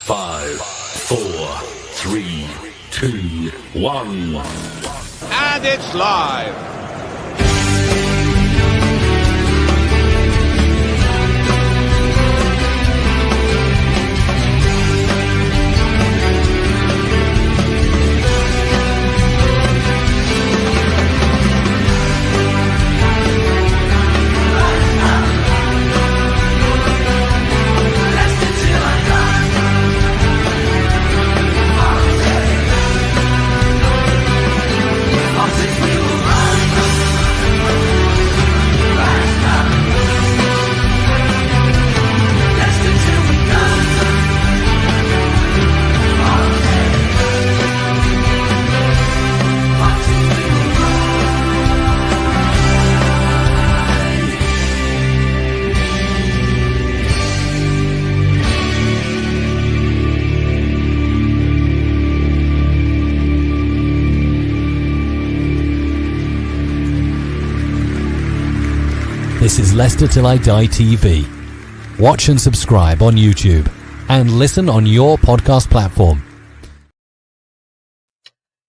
5, 4, 3, 2, 1. And it's live. This is Leicester Till I Die TV. Watch and subscribe on YouTube and listen on your podcast platform.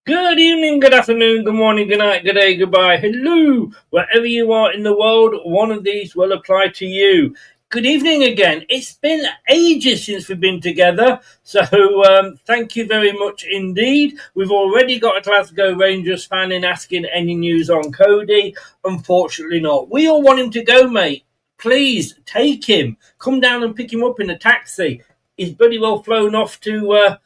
Good evening, good afternoon, good morning, good night, good day, goodbye, hello. Wherever you are in the world, one of these will apply to you. Good evening again. It's been ages since we've been together, so thank you very much indeed. We've already got a Glasgow Rangers fan in asking any news on Cody. Unfortunately not. We all want him to go, mate. Please, take him. Come down and pick him up in a taxi. He's bloody well flown off to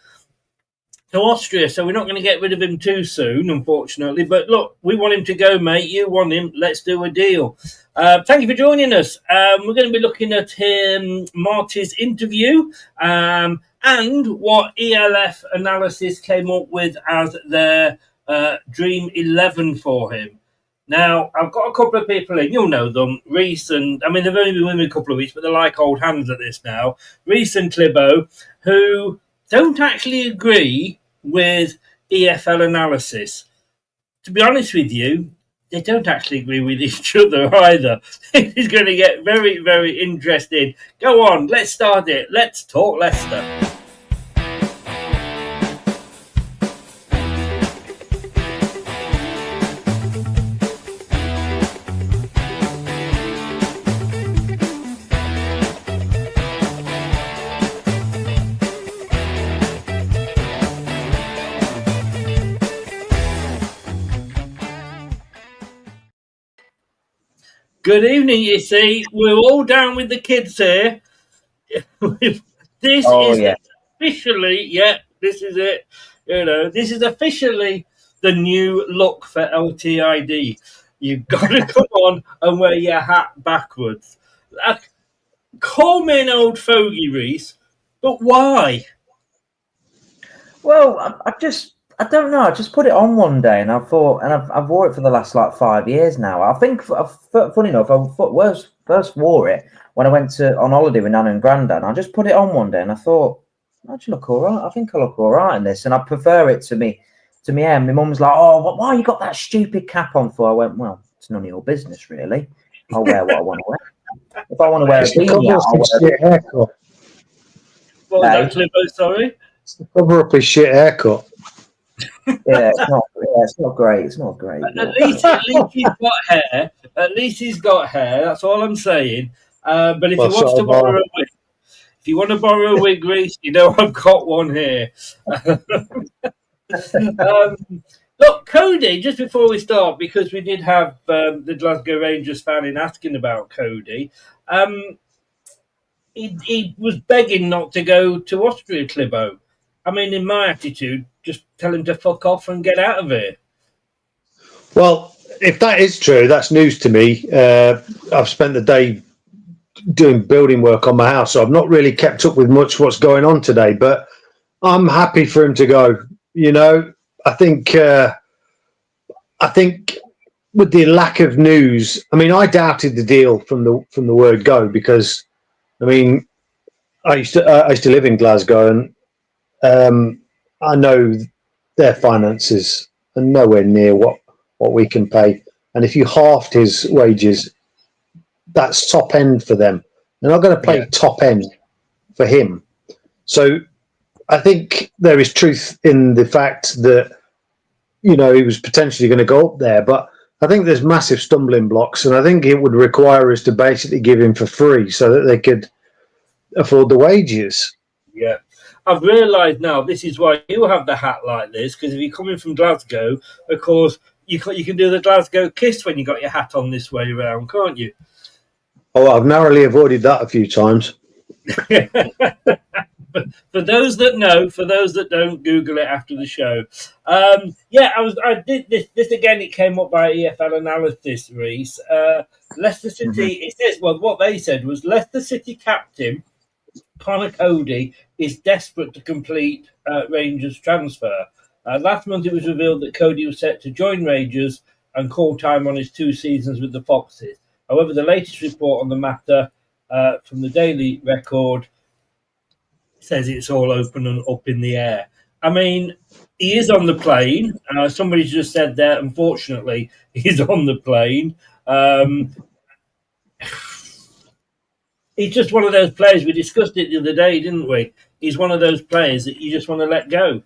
Austria, so we're not going to get rid of him too soon, unfortunately. But look, we want him to go, mate. You want him. Let's do a deal. Thank you for joining us. We're going to be looking at Marti's interview and what ELF analysis came up with as their Dream 11 for him. Now, I've got a couple of people in. You'll know them. Reese and, I mean, they've only been with me a couple of weeks, but they're like old hands at this now. Reese and Clibbo, who don't actually agree with EFL analysis. To be honest with you, they don't actually agree with each other either. It's going to get very, very interesting. Go on, let's start it. Let's talk Leicester. Good evening, you see. We're all down with the kids here. This is officially, this is it. You know, this is officially the new look for LTID. You've got to come on and wear your hat backwards. Call me an old fogey, Reese, but why? Well, I don't know. I just put it on one day, and I thought, and I've wore it for the last 5 years now. I think, funny enough, I first wore it when I went on holiday with Nana and Grandad. And I just put it on one day, and I thought, I look all right. I think I look all right in this, and I prefer it to me hair. My mum's like, "Oh, why you got that stupid cap on for?" I went, "Well, it's none of your business, really. I'll wear what I want to wear. If I want to wear a beanie, I'll wear a haircut." What was that, Clibbo? Sorry. Cover up his shit haircut. It's not great. It's not great. At least he's got hair. At least he's got hair. That's all I'm saying. But if you want to borrow a wig, Reese, you know I've got one here. Look, Cody. Just before we start, because we did have the Glasgow Rangers fan in asking about Cody. He was begging not to go to Austria, Clibbo. I mean, in my attitude, just tell him to fuck off and get out of here. Well, if that is true, that's news to me. I've spent the day doing building work on my house, so I've not really kept up with much what's going on today, but I'm happy for him to go. You know, I think with the lack of news, I mean, I doubted the deal from the word go, because, I mean, I used to live in Glasgow, and I know their finances are nowhere near what we can pay. And if you halved his wages, that's top end for them. They're not going to pay top end for him. So I think there is truth in the fact that, you know, he was potentially going to go up there, but I think there's massive stumbling blocks, and I think it would require us to basically give him for free so that they could afford the wages. Yeah. I've realised now this is why you have the hat like this, because if you're coming from Glasgow, of course, you can do the Glasgow kiss when you got your hat on this way around, can't you? Oh, I've narrowly avoided that a few times. For those that know, for those that don't, Google it after the show. I did this again. It came up by EFL Analysis, Reese. Leicester City. It says, well, what they said was Leicester City captain Connor Cody is desperate to complete Rangers transfer. Last month, it was revealed that Cody was set to join Rangers and call time on his 2 seasons with the Foxes. However, the latest report on the matter from the Daily Record says it's all open and up in the air. I mean, he is on the plane. Somebody just said there, unfortunately, he's on the plane. He's just one of those players. We discussed it the other day, didn't we? He's one of those players that you just want to let go.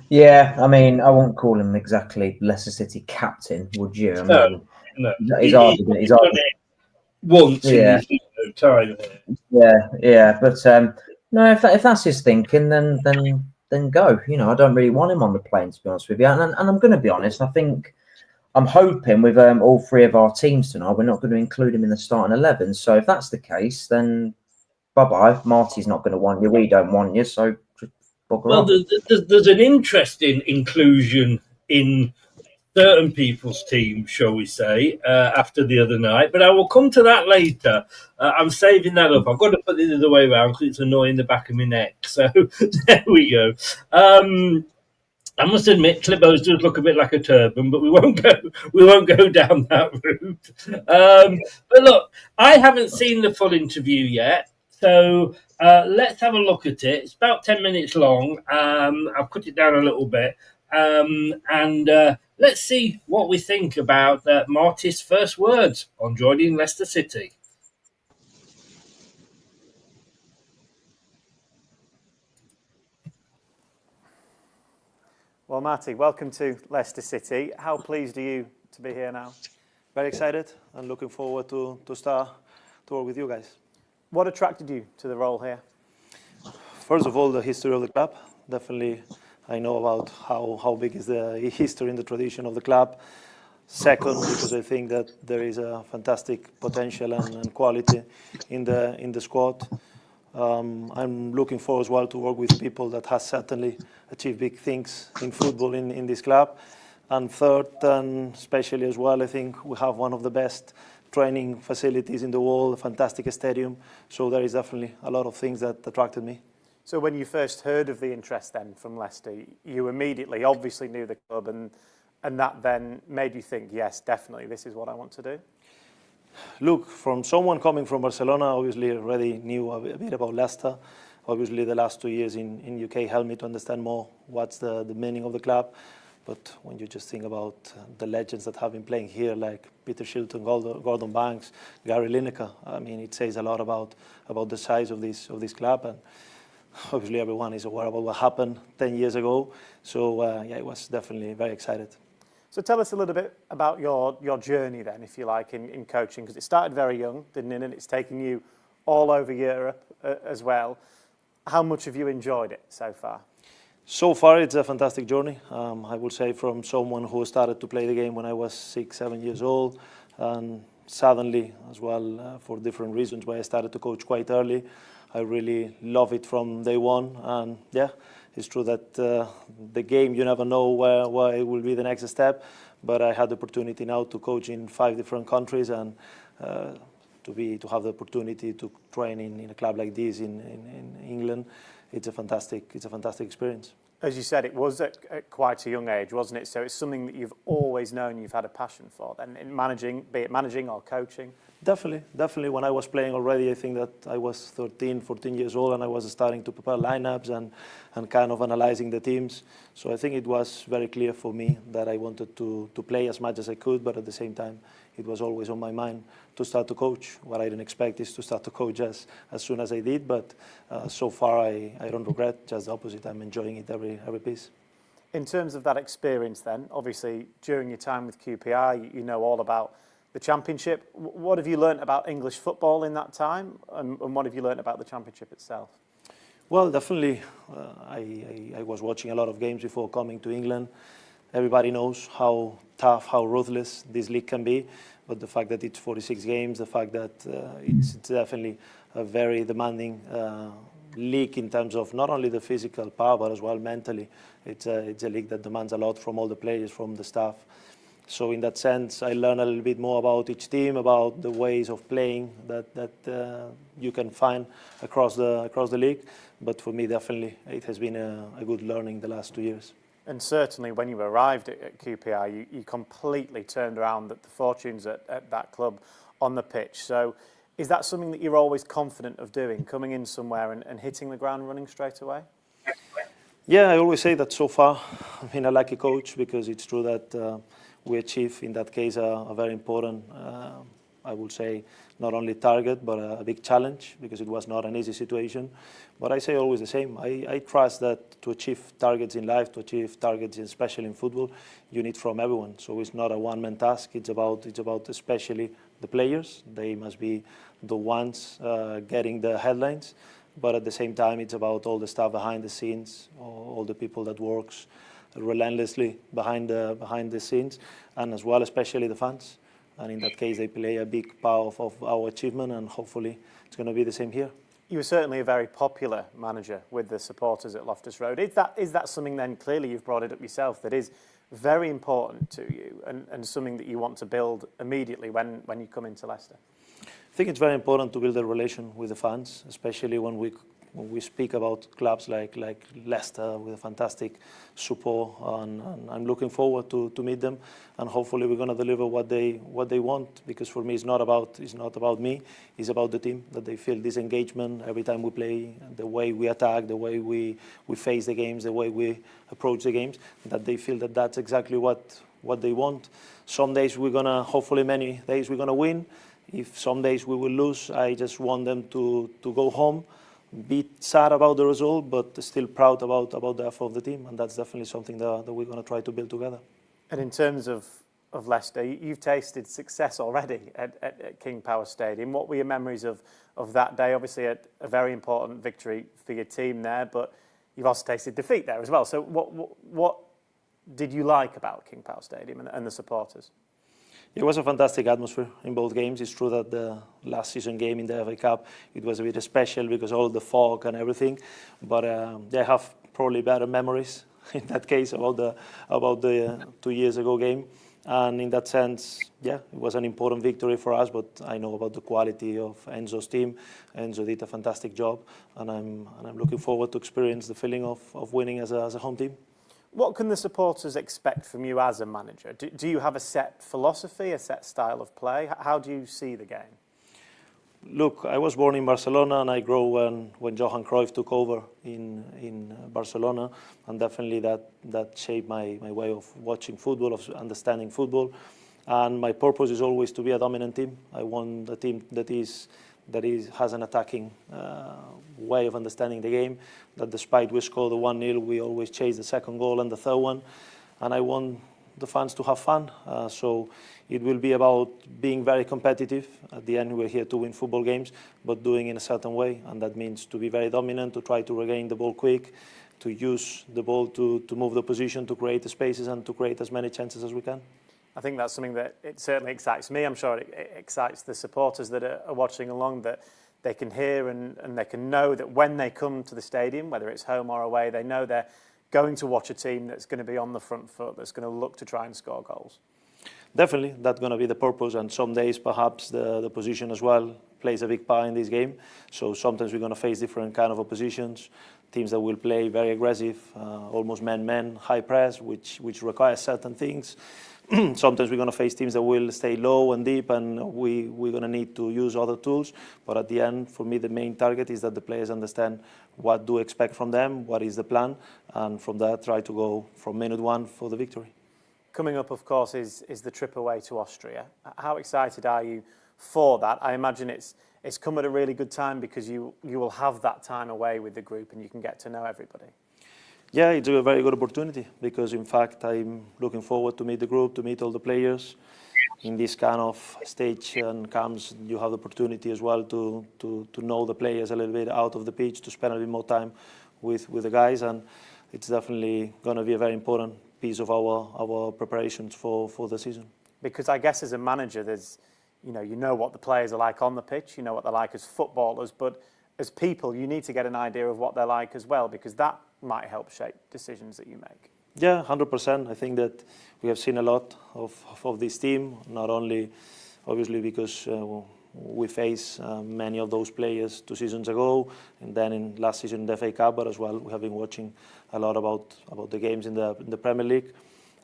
Yeah, I mean, I won't call him exactly Leicester City captain, would you? I mean, No. He's hardly done it once in his time. Yeah. But no, if that's his thinking, then go. You know, I don't really want him on the plane, to be honest with you. And I'm going to be honest. I'm hoping with all 3 of our teams tonight, we're not going to include him in the starting 11. So if that's the case, then bye-bye. Marty's not going to want you. We don't want you. So just bugger off. There's an interesting inclusion in certain people's teams, shall we say, after the other night. But I will come to that later. I'm saving that up. I've got to put it the other way around because it's annoying the back of my neck. So there we go. I must admit, Clibbo's does look a bit like a turban, but we won't go down that route. But look, I haven't seen the full interview yet, so let's have a look at it. It's about 10 minutes long. I've cut it down a little bit, and let's see what we think about Marti's first words on joining Leicester City. Well, Marti, welcome to Leicester City. How pleased are you to be here now? Very excited and looking forward to start to work with you guys. What attracted you to the role here? First of all, the history of the club. Definitely, I know about how big is the history and the tradition of the club. Second, because I think that there is a fantastic potential and quality in the squad. I'm looking forward as well to work with people that have certainly achieved big things in football in this club. And third, and especially as well, I think we have one of the best training facilities in the world, a fantastic stadium. So there is definitely a lot of things that attracted me. So when you first heard of the interest then from Leicester, you immediately obviously knew the club and that then made you think, yes, definitely, this is what I want to do? Look, from someone coming from Barcelona, obviously already knew a bit about Leicester. Obviously, the last 2 years in UK helped me to understand more what's the meaning of the club. But when you just think about the legends that have been playing here, like Peter Shilton, Gordon Banks, Gary Lineker, I mean, it says a lot about the size of this club. And obviously, everyone is aware about what happened 10 years ago. So, it was definitely very excited. So tell us a little bit about your journey then, if you like, in coaching, because it started very young, didn't it? And it's taken you all over Europe as well. How much have you enjoyed it so far? So far, it's a fantastic journey. I would say from someone who started to play the game when I was 6, 7 years old, and suddenly as well, for different reasons, why I started to coach quite early. I really love it from day one, and yeah, it's true that the game, you never know where it will be the next step, but I had the opportunity now to coach in 5 different countries and to have the opportunity to train in a club like this in England. It's a fantastic experience. As you said, it was at quite a young age, wasn't it? So it's something that you've always known you've had a passion for. Then in managing, be it managing or coaching. Definitely. When I was playing already, I think that I was 13, 14 years old, and I was starting to prepare lineups and kind of analyzing the teams. So I think it was very clear for me that I wanted to play as much as I could, but at the same time, it was always on my mind to start to coach. What I didn't expect is to start to coach as soon as I did, but so far I don't regret, just the opposite. I'm enjoying it every piece. In terms of that experience then, obviously during your time with QPR, you know all about the Championship. What have you learnt about English football in that time, and what have you learnt about the Championship itself? Well, definitely, I was watching a lot of games before coming to England. Everybody knows how tough, how ruthless this league can be, but the fact that it's 46 games, the fact that it's definitely a very demanding league in terms of not only the physical power, but as well mentally. It's a league that demands a lot from all the players, from the staff. So in that sense, I learned a little bit more about each team, about the ways of playing that you can find across the league. But for me, definitely, it has been a good learning the last 2 years. And certainly when you arrived at QPR, you completely turned around the fortunes at that club on the pitch. So is that something that you're always confident of doing, coming in somewhere and hitting the ground running straight away? Yeah, I always say that so far I've been a lucky coach, because it's true that we achieved, in that case, a very important, I would say, not only target, but a big challenge, because it was not an easy situation. But I say always the same. I trust that to achieve targets in life, to achieve targets, especially in football, you need from everyone. So it's not a one-man task. It's about especially the players. They must be the ones getting the headlines. But at the same time, it's about all the stuff behind the scenes, all the people that works relentlessly behind the scenes, and as well, especially the fans. And in that case, they play a big part of our achievement, and hopefully it's going to be the same here. You were certainly a very popular manager with the supporters at Loftus Road. Is that something then, clearly you've brought it up yourself, that is very important to you, and something that you want to build immediately when you come into Leicester? I think it's very important to build a relation with the fans, especially when we speak about clubs like Leicester with a fantastic support, and I'm looking forward to meet them, and hopefully we're going to deliver what they want, because for me it's not about me, it's about the team, that they feel this engagement every time we play, the way we attack, the way we face the games, the way we approach the games, that they feel that that's exactly what they want. Some days hopefully many days we're going to win. If some days we will lose, I just want them to go home, be sad about the result, but still proud about the effort of the team, and that's definitely something that we're going to try to build together. And in terms of Leicester, you've tasted success already at King Power Stadium. What were your memories of that day? Obviously a very important victory for your team there, but you've also tasted defeat there as well. So what did you like about King Power Stadium and the supporters? It was a fantastic atmosphere in both games. It's true that the last season game in the FA Cup, it was a bit special because all the fog and everything. But I have probably better memories in that case about the 2 years ago game. And in that sense, yeah, it was an important victory for us. But I know about the quality of Enzo's team. Enzo did a fantastic job, and I'm looking forward to experience the feeling of winning as a home team. What can the supporters expect from you as a manager? Do you have a set philosophy, a set style of play? How do you see the game? Look, I was born in Barcelona, and I grew when Johan Cruyff took over in Barcelona, and definitely that shaped my way of watching football, of understanding football. And my purpose is always to be a dominant team. I want a team that has an attacking way of understanding the game, that despite we score the 1-0, we always chase the second goal and the third one. And I want the fans to have fun. So it will be about being very competitive. At the end, we're here to win football games, but doing it in a certain way. And that means to be very dominant, to try to regain the ball quick, to use the ball to move the position, to create the spaces, and to create as many chances as we can. I think that's something that it certainly excites me. I'm sure it excites the supporters that are watching along, that they can hear and they can know that when they come to the stadium, whether it's home or away, they know they're going to watch a team that's going to be on the front foot, that's going to look to try and score goals. Definitely, that's going to be the purpose, and some days perhaps the position as well plays a big part in this game. So sometimes we're going to face different kind of oppositions. teams that will play very aggressive, almost man-man, high press, which requires certain things. Sometimes we're going to face teams that will stay low and deep, and we're going to need to use other tools. But at the end, for me, the main target is that the players understand what do expect from them, what is the plan, and from that, try to go from minute one for the victory. Coming up, of course, is the trip away to Austria. How excited are you for that? I imagine it's come at a really good time because you will have that time away with the group and you can get to know everybody. Yeah, it's a very good opportunity because, in fact, I'm looking forward to meet the group, to meet all the players. In this kind of stage and camps, you have the opportunity as well to know the players a little bit out of the pitch, to spend a bit more time with the guys, and it's definitely going to be a very important piece of our preparations for the season. Because I guess as a manager, there's you know what the players are like on the pitch, you know what they're like as footballers, but as people, you need to get an idea of what they're like as well, because that might help shape decisions that you make. Yeah, 100%. I think that we have seen a lot of this team, not only obviously because we faced many of those players 2 seasons ago, and then in last season in the FA Cup, but as well we have been watching a lot about the games in the Premier League.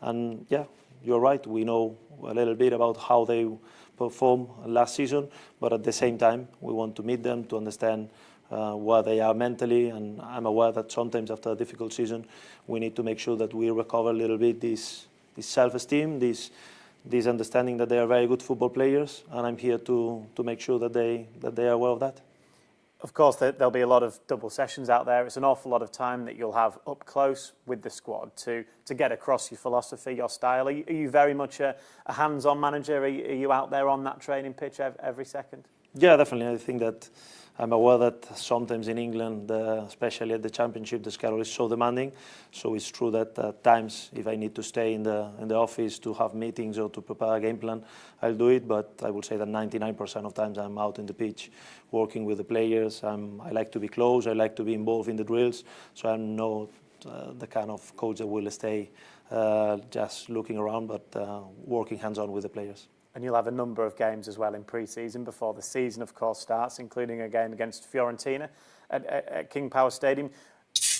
And yeah, you're right, we know a little bit about how they performed last season, but at the same time we want to meet them to understand where they are mentally, and I'm aware that sometimes after a difficult season we need to make sure that we recover a little bit this self-esteem, this understanding that they are very good football players, and I'm here to make sure that they are aware of that. Of course, there'll be a lot of double sessions out there. It's an awful lot of time that you'll have up close with the squad to get across your philosophy, your style. Are you very much a hands-on manager? Are you out there on that training pitch every second? Yeah, definitely. I think that I'm aware that sometimes in England, especially at the Championship, the schedule is so demanding. So it's true that at times, if I need to stay in the office to have meetings or to prepare a game plan, I'll do it. But I would say that 99% of times I'm out in the pitch, working with the players. I like to be close. I like to be involved in the drills. So I'm not the kind of coach that will stay just looking around, but working hands-on with the players. And you'll have a number of games as well in pre-season before the season, of course, starts, including a game against Fiorentina at King Power Stadium.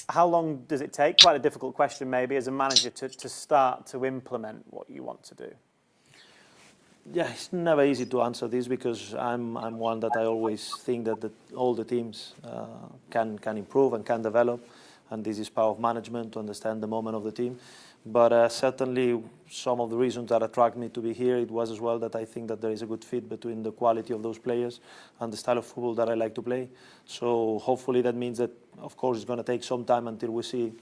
How long does it take? Quite a difficult question, maybe, as a manager to start to implement what you want to do. Yeah, it's never easy to answer this because I'm one that I always think that all the teams can improve and can develop, and this is part of management to understand the moment of the team. But certainly some of the reasons that attract me to be here, it was as well that I think that there is a good fit between the quality of those players and the style of football that I like to play. So hopefully that means that, of course, it's going to take some time until we see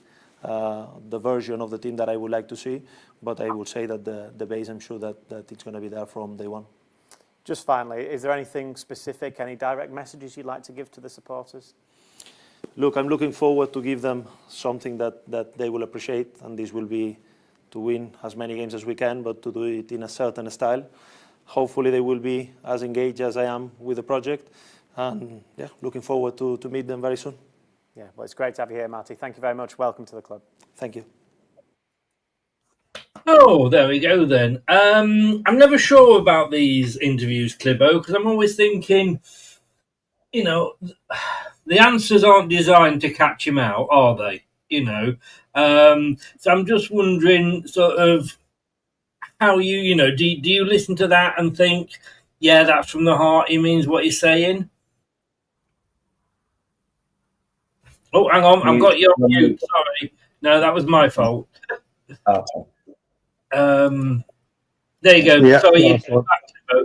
the version of the team that I would like to see. But I will say that the base, I'm sure that it's going to be there from day one. Just finally, is there anything specific, any direct messages you'd like to give to the supporters? Look, I'm looking forward to give them something that they will appreciate, and this will be to win as many games as we can, but to do it in a certain style. Hopefully they will be as engaged as I am with the project, and yeah, looking forward to meet them very soon. Yeah, well, it's great to have you here, Marti. Thank you very much. Welcome to the club. Thank you. Oh, there we go then. I'm never sure about these interviews, Clibbo, because I'm always thinking, you know, the answers aren't designed to catch him out, are they? You know, so I'm just wondering, sort of, how do you listen to that and think, yeah, that's from the heart. He means what he's saying. Oh, hang on, I've got you on mute. Sorry, no, that was my fault. There you go. Yeah, Sorry,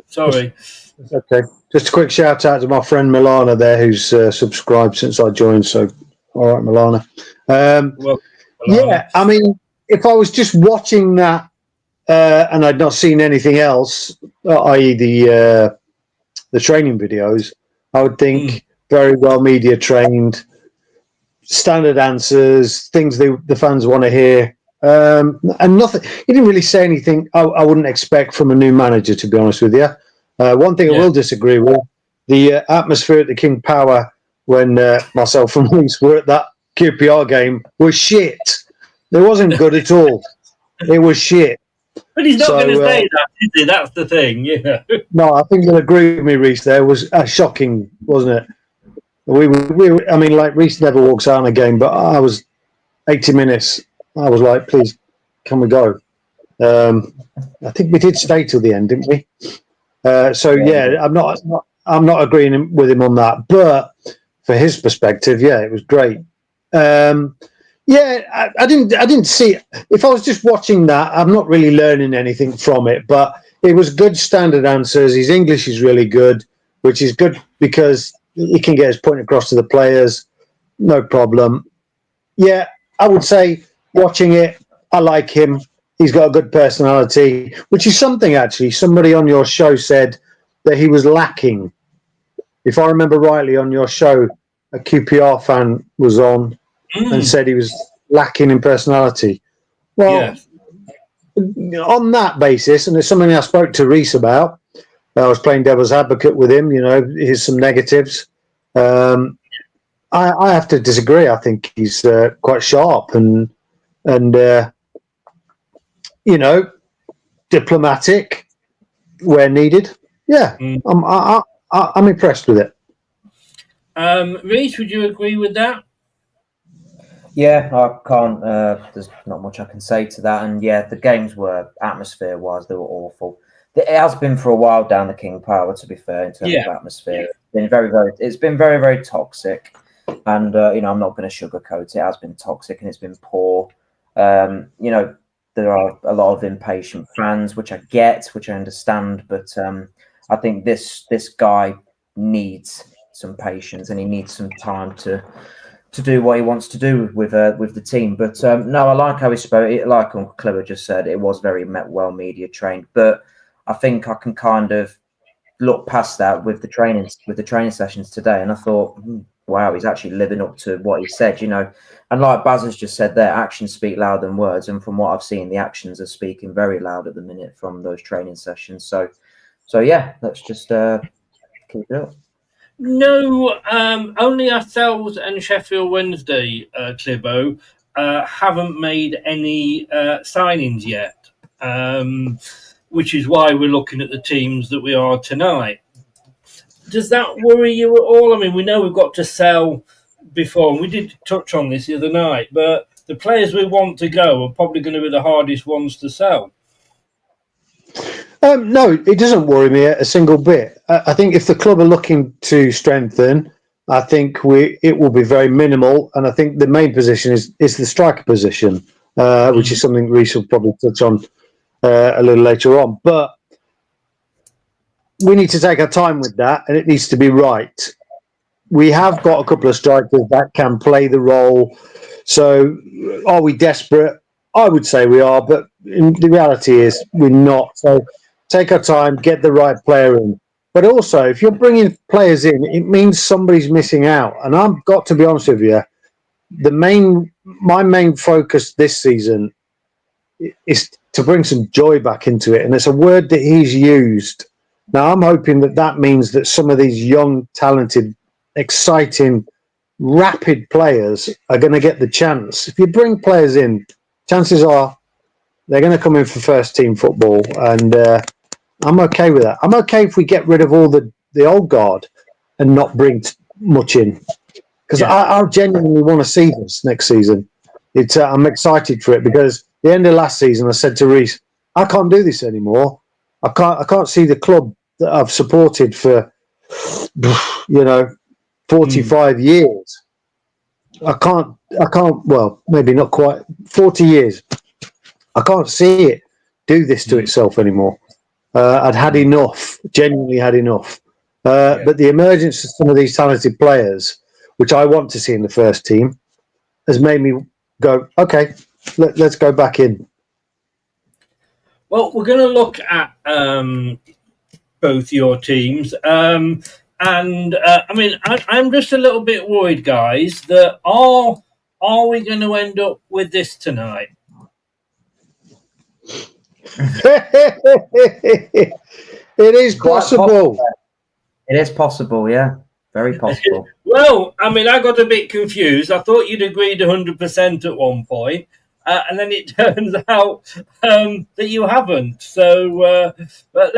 sorry. It's okay. Just a quick shout out to my friend Milana there, who's subscribed since I joined. So, all right, Milana. Well, yeah, I mean, if I was just watching that and I'd not seen anything else, i.e. the training videos, I would think very well media trained, standard answers, things the fans want to hear. And nothing. He didn't really say anything I wouldn't expect from a new manager, to be honest with you. One thing I will disagree with, the atmosphere at the King Power when myself and Reece were at that QPR game was shit. It wasn't good at all. It was shit. But he's not going to say that, is he? That's the thing, you know. No, I think you'll agree with me, Reece. There was shocking, wasn't it? I mean, like Reece never walks out in a game, but I was 80 minutes. I was like, please, can we go? I think we did stay till the end, didn't we? I'm not agreeing with him on that, but for his perspective, yeah, it was great. I didn't see. If I was just watching that, I'm not really learning anything from it, but it was good standard answers. His English is really good, which is good because he can get his point across to the players, no problem. Yeah, I would say watching it, I like him. He's got a good personality, which is something actually. Somebody on your show said that he was lacking. If I remember rightly, on your show, a QPR fan was on and said he was lacking in personality. Well, on that basis, and it's something I spoke to Reece about, I was playing devil's advocate with him. Here's some negatives. I have to disagree. I think he's quite sharp and diplomatic where needed. Yeah, I'm impressed with it. Reece, would you agree with that? Yeah, I can't. There's not much I can say to that. And yeah, the games were, atmosphere-wise, they were awful. It has been for a while down the King Power, to be fair, in terms of atmosphere. It's been very, very toxic. And I'm not going to sugarcoat it. It has been toxic and it's been poor. There are a lot of impatient fans, which I get, which I understand, but I think this guy needs some patience and he needs some time to do what he wants to do with the team. But no, I like how he spoke. Like Uncle Clever just said, it was very well media trained. But I think I can kind of look past that with the training sessions today, and I thought, wow, he's actually living up to what he said, And like Baz has just said there, actions speak louder than words. And from what I've seen, the actions are speaking very loud at the minute from those training sessions. So yeah, let's just keep it up. No, only ourselves and Sheffield Wednesday, Clibo, haven't made any signings yet, which is why we're looking at the teams that we are tonight. Does that worry you at all? I mean, we know we've got to sell before, and we did touch on this the other night, but the players we want to go are probably going to be the hardest ones to sell. No, it doesn't worry me a single bit. I think if the club are looking to strengthen, I think it will be very minimal. And I think the main position is the striker position, which is something Reece will probably touch on a little later on. But we need to take our time with that, and it needs to be right. We have got a couple of strikers that can play the role. So are we desperate? I would say we are, but the reality is we're not. So take our time, get the right player in. But also, if you're bringing players in, it means somebody's missing out. And I've got to be honest with you, my main focus this season is to bring some joy back into it. And it's a word that he's used. Now, I'm hoping that means that some of these young, talented, exciting, rapid players are going to get the chance. If you bring players in, chances are they're going to come in for first team football, and I'm okay with that. I'm okay if we get rid of all the old guard and not bring much in, because I genuinely want to see this next season. I'm excited for it, because the end of last season I said to Reece, I can't do this anymore. I can't see the club that I've supported for 45 years. I can't, well, maybe not quite 40 years. I can't see it do this to itself anymore. I'd had enough, genuinely had enough. But the emergence of some of these talented players, which I want to see in the first team, has made me go, okay, let's go back in. Well, we're going to look at both your teams. I mean, I'm just a little bit worried, guys, that are we going to end up with this tonight? It is possible. It is possible, yeah. Very possible. Well, I mean, I got a bit confused. I thought you'd agreed 100% at one point. and then it turns out that you haven't. So but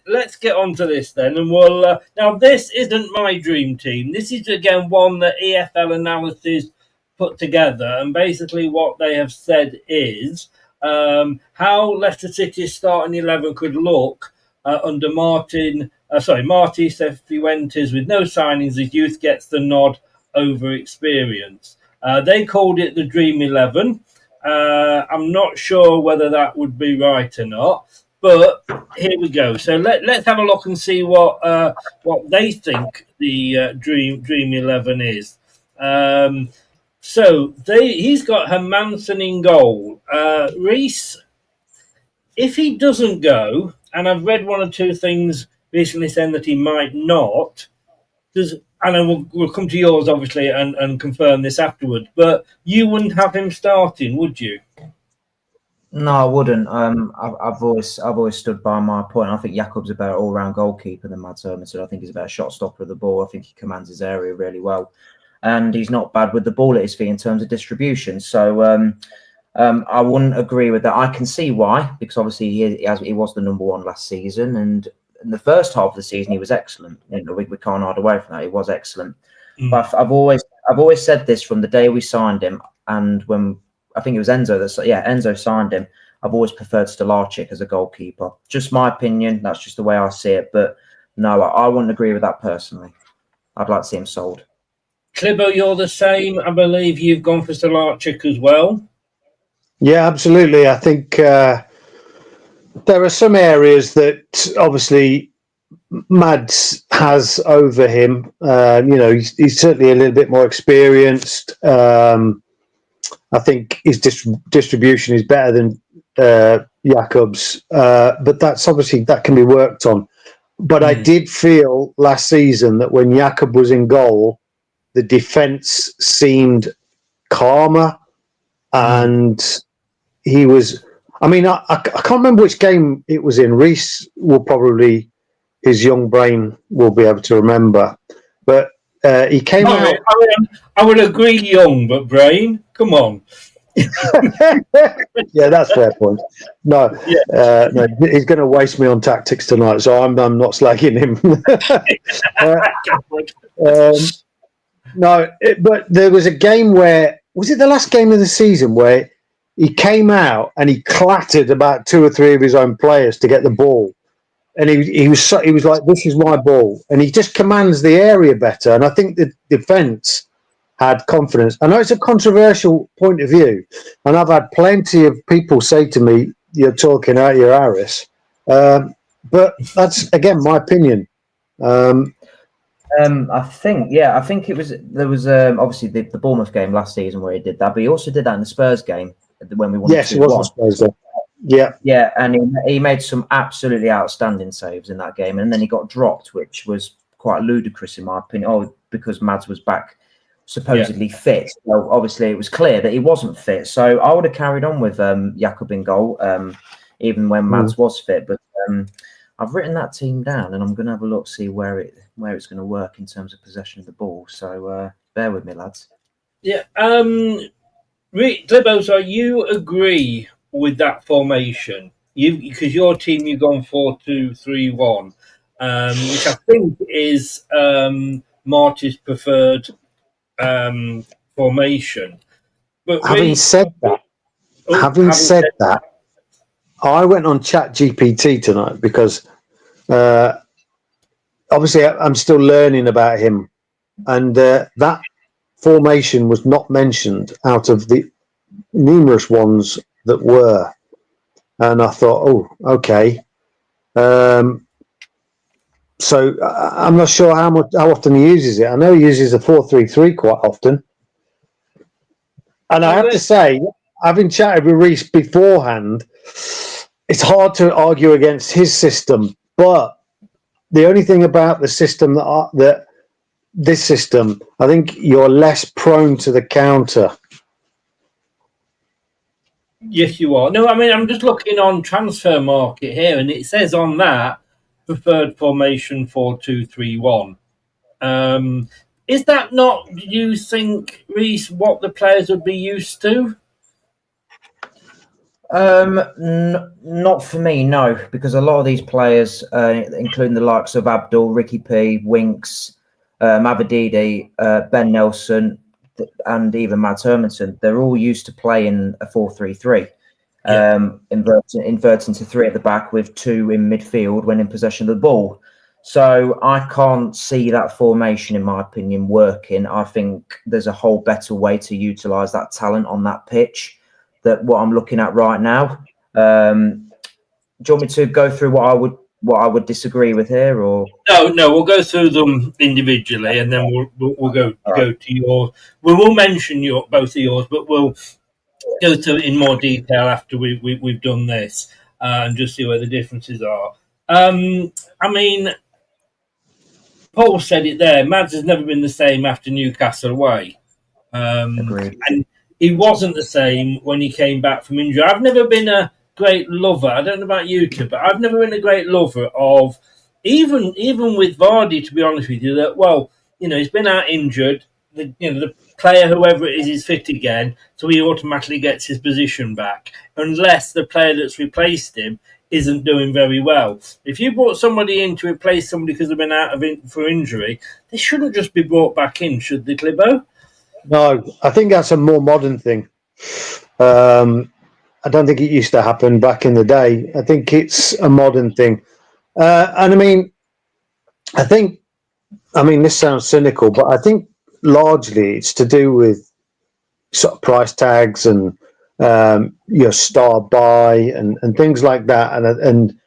let's get on to this then, and we'll now this isn't my dream team. This is again one that EFL Analysis put together, and basically what they have said is how Leicester City's starting 11 could look under Marti Cifuentes with no signings as youth gets the nod over experience. They called it the Dream 11. I'm not sure whether that would be right or not, but here we go. So let's have a look and see what they think the Dream 11 is. So he's got Hermansen in goal. Reece, if he doesn't go, and I've read one or two things recently saying that he might not, and we'll come to yours obviously and confirm this afterwards, but you wouldn't have him starting, would you? No, I wouldn't. I've always stood by my point. I think Jakob's a better all-round goalkeeper than Mads Hermansen. I think he's a better shot stopper of the ball. I think he commands his area really well, and he's not bad with the ball at his feet in terms of distribution. So I wouldn't agree with that. I can see why, because obviously he was the number one last season, and in the first half of the season he was excellent. You know, we can't hide away from that. He was excellent. But I've always said this from the day we signed him, and when I think it was Enzo signed him. I've always preferred Stolarczyk as a goalkeeper. Just my opinion. That's just the way I see it. But no, I wouldn't agree with that personally. I'd like to see him sold. Clibbo, you're the same. I believe you've gone for Stolarczyk as well. Yeah, absolutely. I think there are some areas that obviously Mads has over him. He's certainly a little bit more experienced. I think his distribution is better than Jakob's, but that can be worked on. But I did feel last season that when Jakob was in goal, the defence seemed calmer, and he was. I mean, I can't remember which game it was in. Reece will probably, his young brain will be able to remember, but he came out. I would agree, young, but brain. Come on. Yeah, that's a fair point. No, no, he's going to waste me on tactics tonight, so I'm not slagging him. But there was a game where, was it the last game of the season, where he came out and he clattered about two or three of his own players to get the ball, and he was like, "This is my ball," and he just commands the area better. And I think the defence had confidence. I know it's a controversial point of view, and I've had plenty of people say to me, "You're talking out your arse," but that's again my opinion. I think there was obviously the Bournemouth game last season where he did that, but he also did that in the Spurs game when we won. Yes, it was the Spurs game. Yeah, and he made some absolutely outstanding saves in that game, and then he got dropped, which was quite ludicrous in my opinion. Oh, because Mads was back supposedly fit. Well, obviously it was clear that he wasn't fit. So I would have carried on with Jakob in goal, even when Mads was fit. But I've written that team down, and I'm going to have a look, see where it's going to work in terms of possession of the ball. So bear with me, lads. Yeah. Clibbo, so you agree with that formation? Because your team, you've gone 4-2-3-1, which I think is Marti's preferred formation. But having said that, I went on ChatGPT tonight because obviously I'm still learning about him, and that formation was not mentioned out of the numerous ones that were, and I thought, oh, okay. So I'm not sure how often he uses it. I know he uses a 4-3-3 quite often. And I have to say, having chatted with Reece beforehand, it's hard to argue against his system. But the only thing about the system this system, I think you're less prone to the counter. Yes, you are. No, I mean, I'm just looking on Transfer Market here, and it says on that preferred formation 4-2-3-1. Is that not, do you think, Reece, what the players would be used to? Not for me, no, because a lot of these players, including the likes of Abdul, Ricky P, Winks, Mavadidi, Ben Nelson, and even Mads Hermansen, they're all used to playing a 4-3-3, inverting to three at the back with two in midfield when in possession of the ball. So I can't see that formation, in my opinion, working. I think there's a whole better way to utilise that talent on that pitch. That what I'm looking at right now. Do you want me to go through what I would disagree with here, or No, we'll go through them individually, and then we'll go to yours. We will mention both of yours, but we'll go through it in more detail after we've done this and just see where the differences are. I mean, Paul said it there. Mads has never been the same after Newcastle away. Agreed. And he wasn't the same when he came back from injury. I've never been a great lover. I don't know about you two, but I've never been a great lover of even with Vardy, to be honest with you. That he's been out injured. The player, whoever it is fit again, so he automatically gets his position back, unless the player that's replaced him isn't doing very well. If you brought somebody in to replace somebody because they've been out for injury, they shouldn't just be brought back in, should they, Clibbo? No, I think that's a more modern thing. I don't think it used to happen back in the day. I think it's a modern thing. And I mean, this sounds cynical, but I think largely it's to do with sort of price tags and your star buy and things like that. And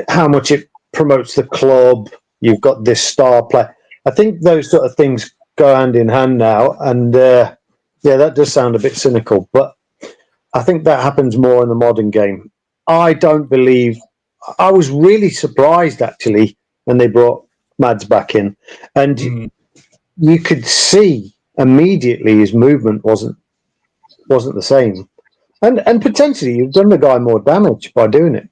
how much it promotes the club. You've got this star player. I think those sort of things go hand in hand now, and that does sound a bit cynical, but I think that happens more in the modern game. I was really surprised actually when they brought Mads back in, and you could see immediately his movement wasn't the same, and potentially you've done the guy more damage by doing it.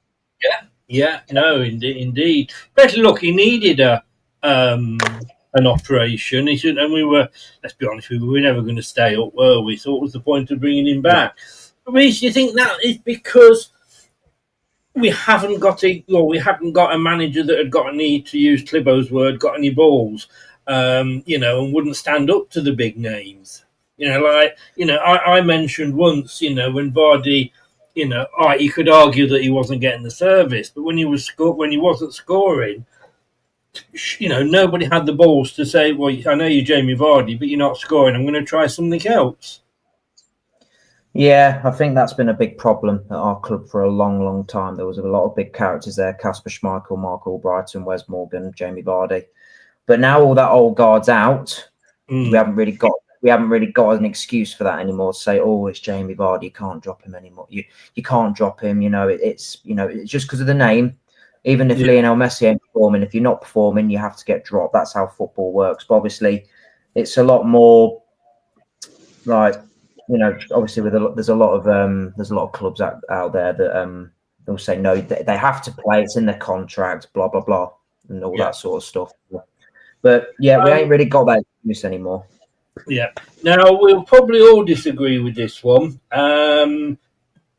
Indeed. Better look, he needed an operation. And we were, let's be honest, we were never going to stay up, were we? So what was the point of bringing him back? Reece, do you think that is because we hadn't got a manager that had got any, to use Clibbo's word, got any balls, and wouldn't stand up to the big names? I mentioned once, when Vardy, you could argue that he wasn't getting the service, but when he wasn't scoring, nobody had the balls to say, well, I know you're Jamie Vardy, but you're not scoring. I'm going to try something else. Yeah, I think that's been a big problem at our club for a long, long time. There was a lot of big characters there: Kasper Schmeichel, Mark Albrighton, Wes Morgan, Jamie Vardy. But now all that old guard's out. We haven't really got an excuse for that anymore. To say, oh, it's Jamie Vardy, you can't drop him anymore. You can't drop him. It's just because of the name. Even if Lionel Messi ain't performing, if you're not performing, you have to get dropped. That's how football works. But obviously, it's a lot more like, obviously there's a lot of clubs out there that they'll say no, they have to play. It's in their contract, blah blah blah, and all that sort of stuff. But we ain't really got that excuse anymore. Yeah. Now we'll probably all disagree with this one.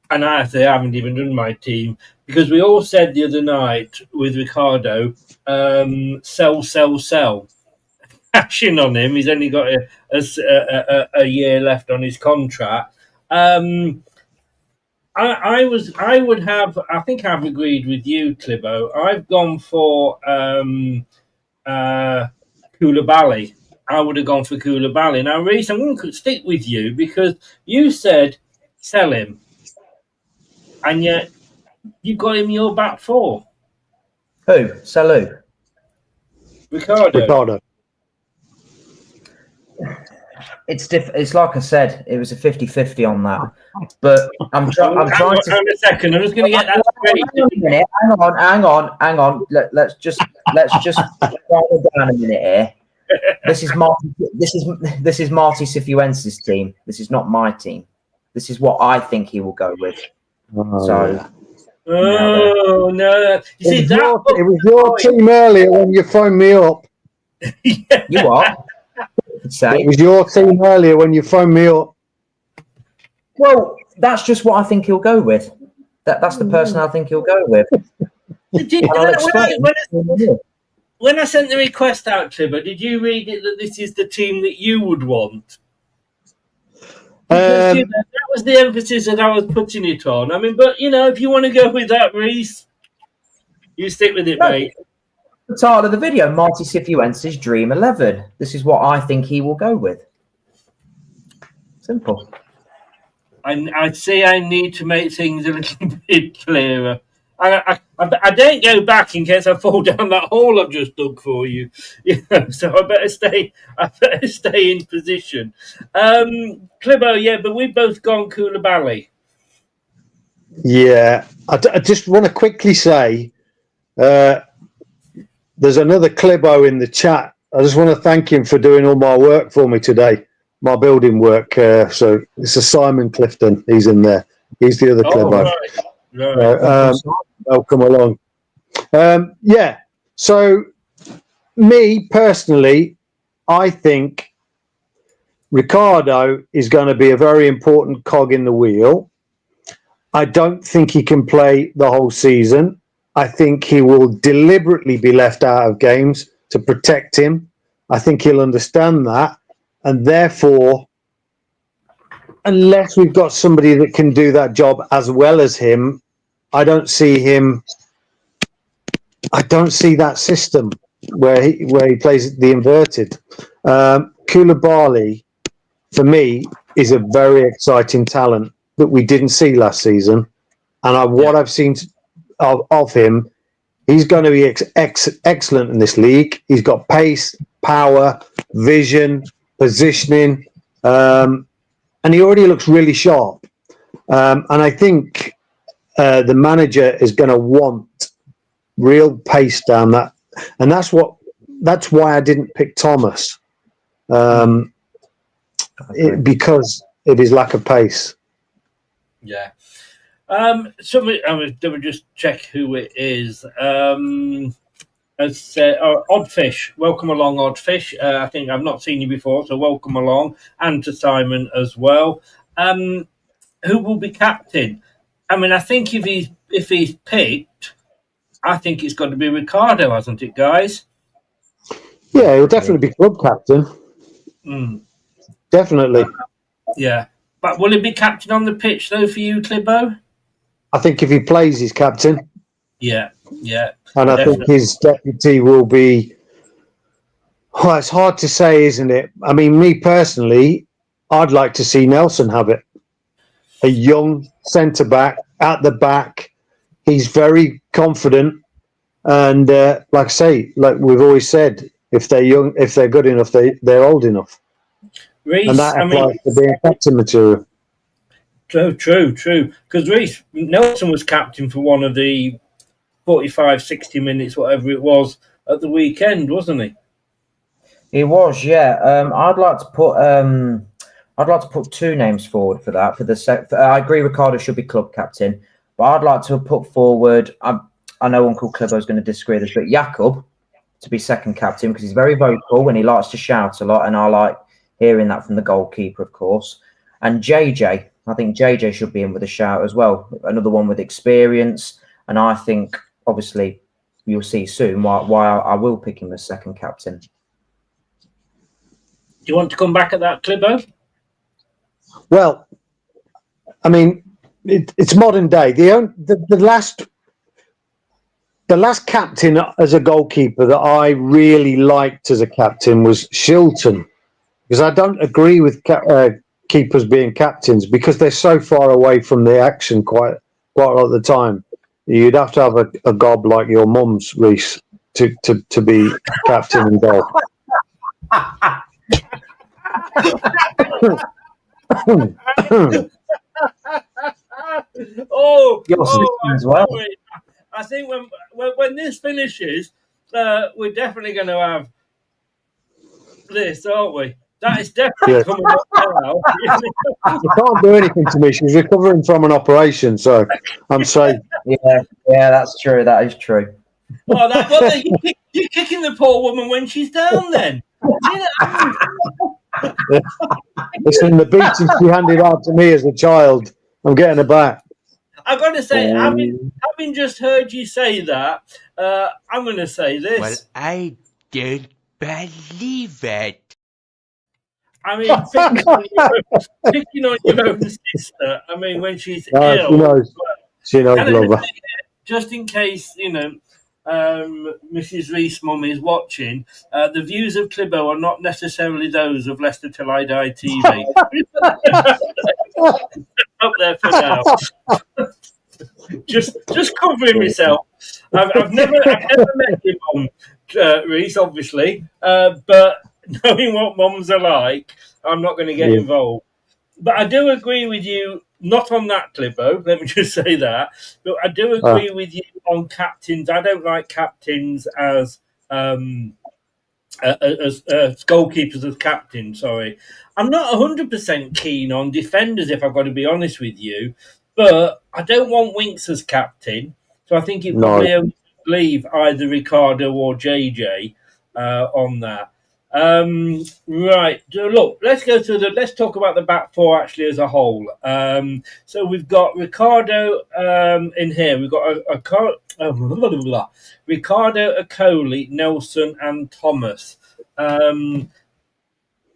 And I haven't even done my team, because we all said the other night with Ricardo, sell. Cashing on him. He's only got a year left on his contract. I think I've agreed with you, Clibbo. I've gone for Koulibaly. I would have gone for Koulibaly. Now, Reece, I'm going to stick with you because you said sell him. And yet, you've got him in your back four. Who? Salou? Ricardo. It's like I said, it was a 50-50 on that. But I'm trying to... Hang on a second, I'm just going to get that straight. Hang on. Let's just calm down a minute here. This is Marti Cifuentes' team. This is not my team. This is what I think he will go with. No. You see, it was your team earlier when you phoned me up. You what? It was your team earlier when you phoned me up. Well, that's just what I think he'll go with. That's the person I think he'll go with. And I'll explain. When I sent the request out, Trevor, did you read it that this is the team that you would want? Because, that was the emphasis that I was putting it on. I mean, but, if you want to go with that, Reese, you stick with it, mate. The title of the video, Marti Cifuentes' Dream 11. This is what I think he will go with. Simple. I'd say I need to make things a little bit clearer. I don't go back in case I fall down that hole I've just dug for you. So I better stay in position. Clibbo, yeah, but we've both gone Koulibaly. Yeah, I just want to quickly say there's another Clibbo in the chat. I just want to thank him for doing all my work for me today, my building work. So it's a Simon Clifton. He's in there. He's the other Clibbo. Right. Welcome along. Yeah. So me personally, I think Ricardo is going to be a very important cog in the wheel. I don't think he can play the whole season. I think he will deliberately be left out of games to protect him. I think he'll understand that. And therefore, unless we've got somebody that can do that job as well as him, I don't see that system where he plays the inverted. Koulibaly, for me, is a very exciting talent that we didn't see last season. And what I've seen of him, he's going to be excellent in this league. He's got pace, power, vision, positioning, and he already looks really sharp. And I think the manager is going to want real pace down that, and that's why I didn't pick Thomas, because of his lack of pace. Yeah. Let me just check who it is. Oddfish, welcome along, Oddfish. I think I've not seen you before, so welcome along, and to Simon as well. Who will be captain? I mean, I think if he's picked, I think it's got to be Ricardo, hasn't it, guys? Yeah, he'll definitely be club captain. Definitely. Yeah. But will he be captain on the pitch, though, for you, Clibbo? I think if he plays, he's captain. Yeah. And I think his deputy will be... Well, it's hard to say, isn't it? I mean, me personally, I'd like to see Nelson have it. A young centre-back at the back. He's very confident. And like I say, like we've always said, if they're young, if they're good enough, they're old enough. Reece, and that applies to being captain material. True. Because Reece, Nelson was captain for one of the 45, 60 minutes, whatever it was, at the weekend, wasn't he? He was, yeah. I'd like to put two names forward for that. I agree, Ricardo should be club captain, but I'd like to put forward. I know Uncle Clibbo is going to disagree with this, but Jakub to be second captain because he's very vocal and he likes to shout a lot, and I like hearing that from the goalkeeper, of course. And JJ, I think JJ should be in with a shout as well. Another one with experience, and I think obviously you'll see soon why I will pick him as second captain. Do you want to come back at that, Clibbo? Well, I mean, it's modern day. The last captain as a goalkeeper that I really liked as a captain was Shilton, because I don't agree with keepers being captains because they're so far away from the action quite a lot of the time. You'd have to have a gob like your mum's, Reece, to be captain in goal. I think when this finishes, we're definitely going to have this, aren't we? That is definitely coming up now. You can't do anything to me. She's recovering from an operation, so I'm safe. Yeah, that's true. That is true. You're kicking the poor woman when she's down, then. Listen, the beating she handed out to me as a child, I'm getting a back. I've got to say, having just heard you say that, I'm going to say this. Well, I don't believe it. I mean, picking on your own sister. I mean, when she's ill. She knows, love her. Just in case, Mrs. Rees' mum is watching, the views of Clibbo are not necessarily those of Leicester Till I Die TV. Up there for now. just covering myself. I've never met your mum, Rees, obviously, but knowing what mums are like, I'm not going to get involved. But I do agree with you, not on that, Clibbo, let me just say that, but I do agree with you on captains. I don't like captains as goalkeepers as captains, sorry. I'm not 100% keen on defenders, if I've got to be honest with you, but I don't want Winks as captain, so I think it probably only leave either Ricardo or JJ on that. Right, look, let's talk about the back four actually as a whole. So we've got Ricardo in here. We've got Ricardo, Akoli, Nelson, and Thomas.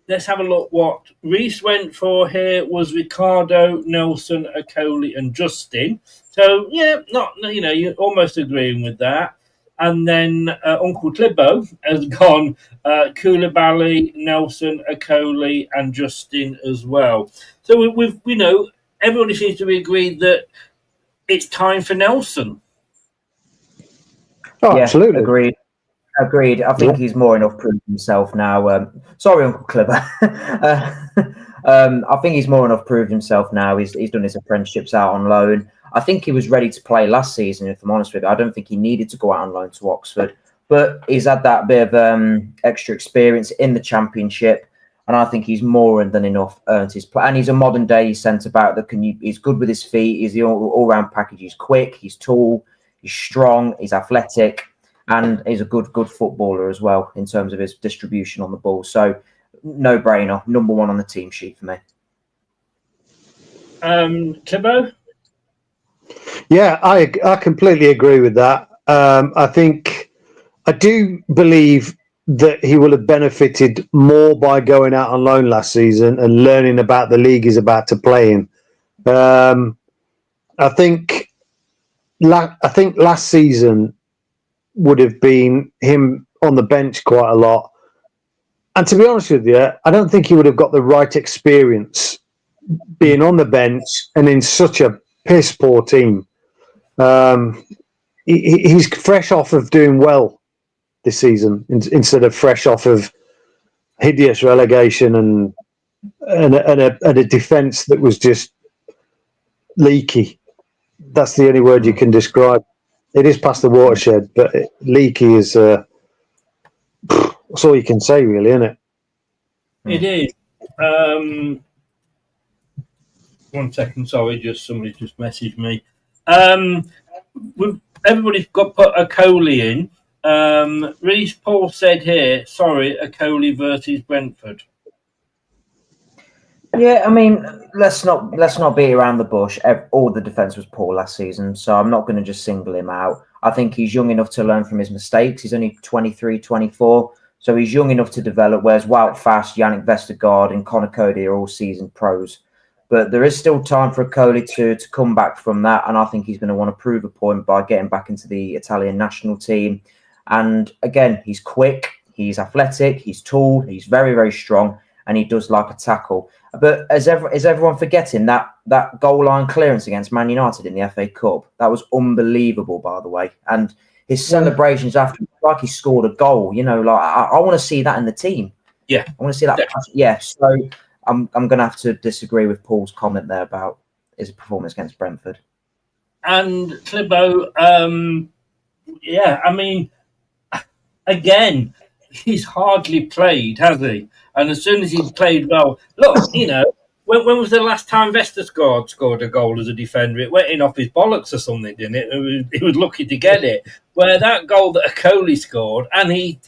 Let's have a look. What Rees went for here was Ricardo, Nelson, Akoli, and Justin. So yeah, you're almost agreeing with that. And then Uncle Clibbo has gone Koulibaly, Nelson, Akoli, and Justin as well. So we've everybody seems to be agreed that it's time for Nelson. Oh, yeah, absolutely. Agreed. I think he's more enough proved himself now. Sorry, Uncle Clibbo. I think he's more enough proved himself now. He's done his apprenticeships out on loan. I think he was ready to play last season, if I'm honest with you. I don't think he needed to go out on loan to Oxford. But he's had that bit of extra experience in the Championship. And I think he's more than enough earned his play. And he's a modern-day centre-back he's good with his feet. He's the all-round package. He's quick, he's tall, he's strong, he's athletic. And he's a good footballer as well in terms of his distribution on the ball. So, no-brainer. Number one on the team sheet for me. Clibbo? Yeah, I completely agree with that. I do believe that he will have benefited more by going out on loan last season and learning about the league he's about to play in. I think last season would have been him on the bench quite a lot. And to be honest with you, I don't think he would have got the right experience being on the bench and in such a piss poor team. He's fresh off of doing well this season instead of fresh off of hideous relegation and a defence that was just leaky. That's the only word you can describe. It is past the watershed, but leaky is that's all you can say, really, isn't it? It is. 1 second, sorry, somebody just messaged me. Everybody's got put Akoli in. Reece Paul said here, sorry, Akoli versus Brentford. Yeah, I mean, let's not beat around the bush. All the defence was poor last season, so I'm not going to just single him out. I think he's young enough to learn from his mistakes. He's only 23, 24, so he's young enough to develop, whereas Wout Fast, Yannick Vestergaard and Conor Cody are all seasoned pros. But there is still time for Akoli to come back from that, and I think he's going to want to prove a point by getting back into the Italian national team. And again, he's quick, he's athletic, he's tall, he's very, very strong, and he does like a tackle. But is everyone forgetting that goal line clearance against Man United in the FA Cup? That was unbelievable, by the way. And his celebrations after, like he scored a goal. I want to see that in the team. Yeah, I want to see that. Definitely. Yeah, so I'm going to have to disagree with Paul's comment there about his performance against Brentford. And Clibbo, I mean, again, he's hardly played, has he? And as soon as he played well, look, when was the last time Vestergaard scored a goal as a defender? It went in off his bollocks or something, didn't it? He was lucky to get it. Where that goal that Akoli scored, and he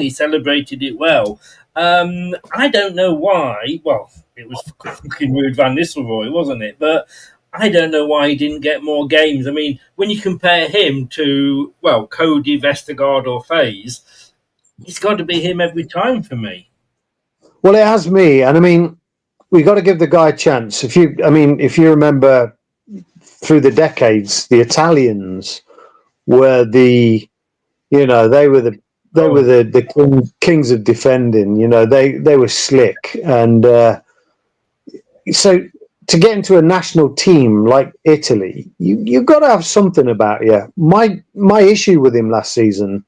celebrated it well. I don't know why. Well, it was fucking Ruud van Nistelrooy, wasn't it? But I don't know why he didn't get more games. I mean, when you compare him to, well, Cody, Vestergaard or Faze, it's got to be him every time for me. Well, it has me, and I mean, we got to give the guy a chance. If you remember through the decades, the Italians were they were the kings of defending. They were slick, and so to get into a national team like Italy, you've got to have something about you. My issue with him last season,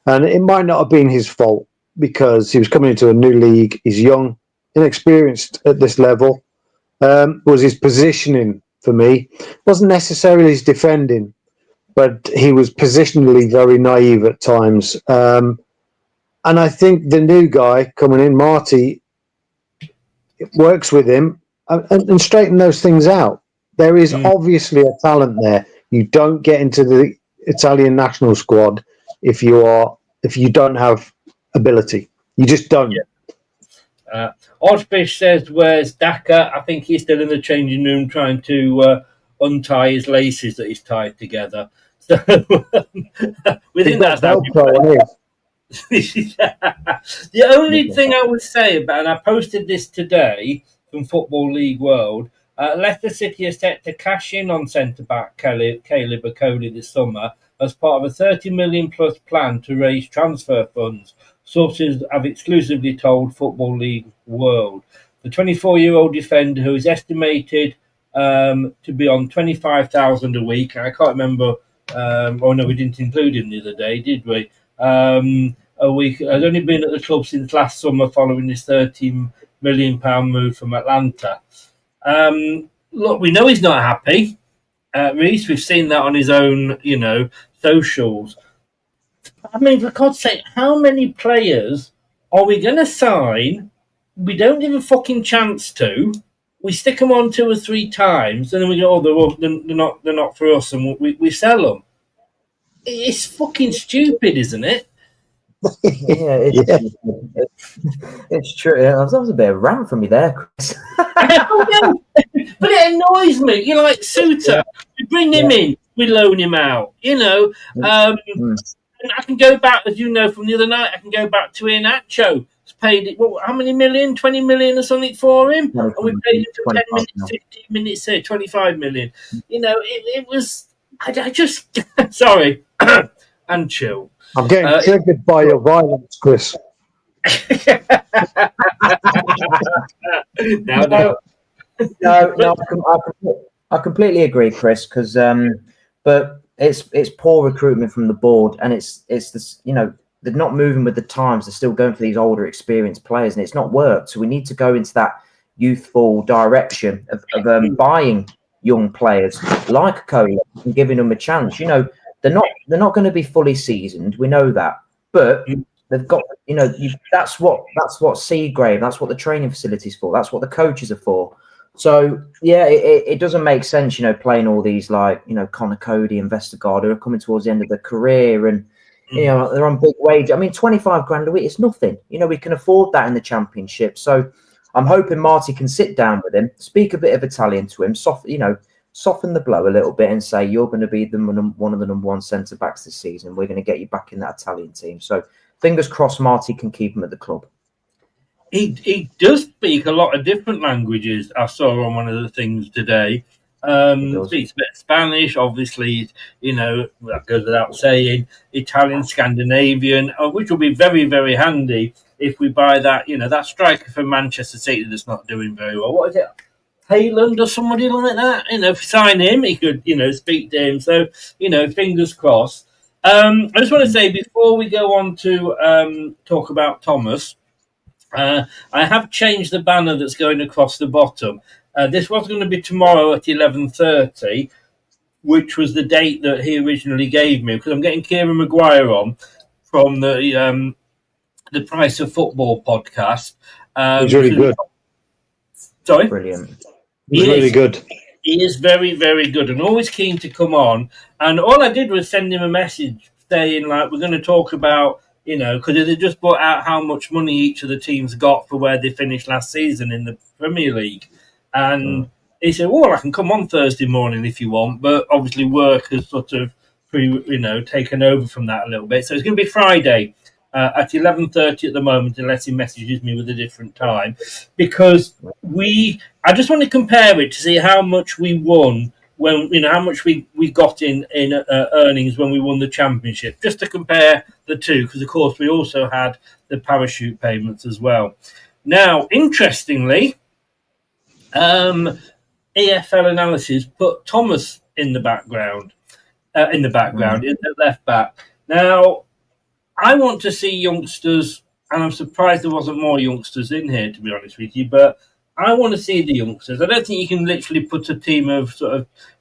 and it might not have been his fault because he was coming into a new league. He's young, inexperienced at this level. Was his positioning for me. It wasn't necessarily his defending, but he was positionally very naive at times. And I think the new guy coming in, Marti, works with him and straighten those things out. There is obviously a talent there. You don't get into the Italian national squad if you don't have ability. You just don't. Yeah. Oddfish says, "Where's Daka?" I think he's still in the changing room trying to untie his laces that he's tied together. So we think that's how The only thing I would say about, and I posted this today from Football League World, Leicester City is set to cash in on centre-back Caleb Okoli this summer as part of a 30 million plus plan to raise transfer funds. Sources have exclusively told Football League World. The 24-year-old defender, who is estimated to be on 25,000 a week, I can't remember. Oh no, we didn't include him the other day, did we? A week. Has only been at the club since last summer, following this £13 million move from Atlanta. Look, we know he's not happy. Reece, we've seen that on his own, socials. I mean, for God's sake, how many players are we going to sign? We don't give a fucking chance to. We stick them on 2 or 3 times, and then we go, "Oh, they're not for us," and we sell them. It's fucking stupid, isn't it? Yeah, it's true. That was a bit of a rant from you there, Chris. But it annoys me. Like Suter, we bring him in, we loan him out. And I can go back, as you know from the other night, I can go back to Iheanacho. It's paid, how many million? 20 million or something for him? And we paid him for 10 minutes, 15 minutes, 25 million. It was, I just, sorry, and chill. I'm getting triggered by your violence, Chris. No, I completely agree, Chris. Because, but it's poor recruitment from the board, and it's this. They're not moving with the times. They're still going for these older, experienced players, and it's not worked. So we need to go into that youthful direction of buying young players like Cody and giving them a chance. They're not going to be fully seasoned. We know that, but they've got that's what seed grade. That's what the training facilities for. That's what the coaches are for. So yeah, it doesn't make sense, playing all these Connor Cody and Vestergaard who are coming towards the end of their career and they're on big wage. I mean, 25 grand a week is nothing. We can afford that in the Championship. So I'm hoping Marti can sit down with him, speak a bit of Italian to him, soften the blow a little bit and say, you're going to be one of the number 1 centre backs this season. We're going to get you back in that Italian team. So fingers crossed Marti can keep him at the club. He does speak a lot of different languages. I saw on one of the things today. Speaks a bit of Spanish, obviously, that goes without saying. Italian, Scandinavian, which will be very, very handy if we buy that, that striker from Manchester City that's not doing very well. What is it? Haaland or somebody like that? If you sign him, he could, speak to him. So, fingers crossed. I just want to say, before we go on to talk about Thomas, I have changed the banner that's going across the bottom. This was going to be tomorrow at 11:30, which was the date that he originally gave me, because I'm getting Kieran Maguire on from the Price of Football podcast. He's really good. Sorry? Brilliant. He's really good. He is very, very good and always keen to come on. And all I did was send him a message saying, we're going to talk about, because they just brought out how much money each of the teams got for where they finished last season in the Premier League. And he said, well, I can come on Thursday morning if you want, but obviously work has sort of taken over from that a little bit. So it's going to be Friday at 11:30 at the moment, unless he messages me with a different time, because I just want to compare it to see how much we won when, how much we got in earnings when we won the championship, just to compare the two, because of course we also had the parachute payments as well. Now, interestingly, EFL analysis put Thomas in the background, in the left back. Now, I want to see youngsters, and I'm surprised there wasn't more youngsters in here, to be honest with you, but I want to see the youngsters. I don't think you can literally put a team of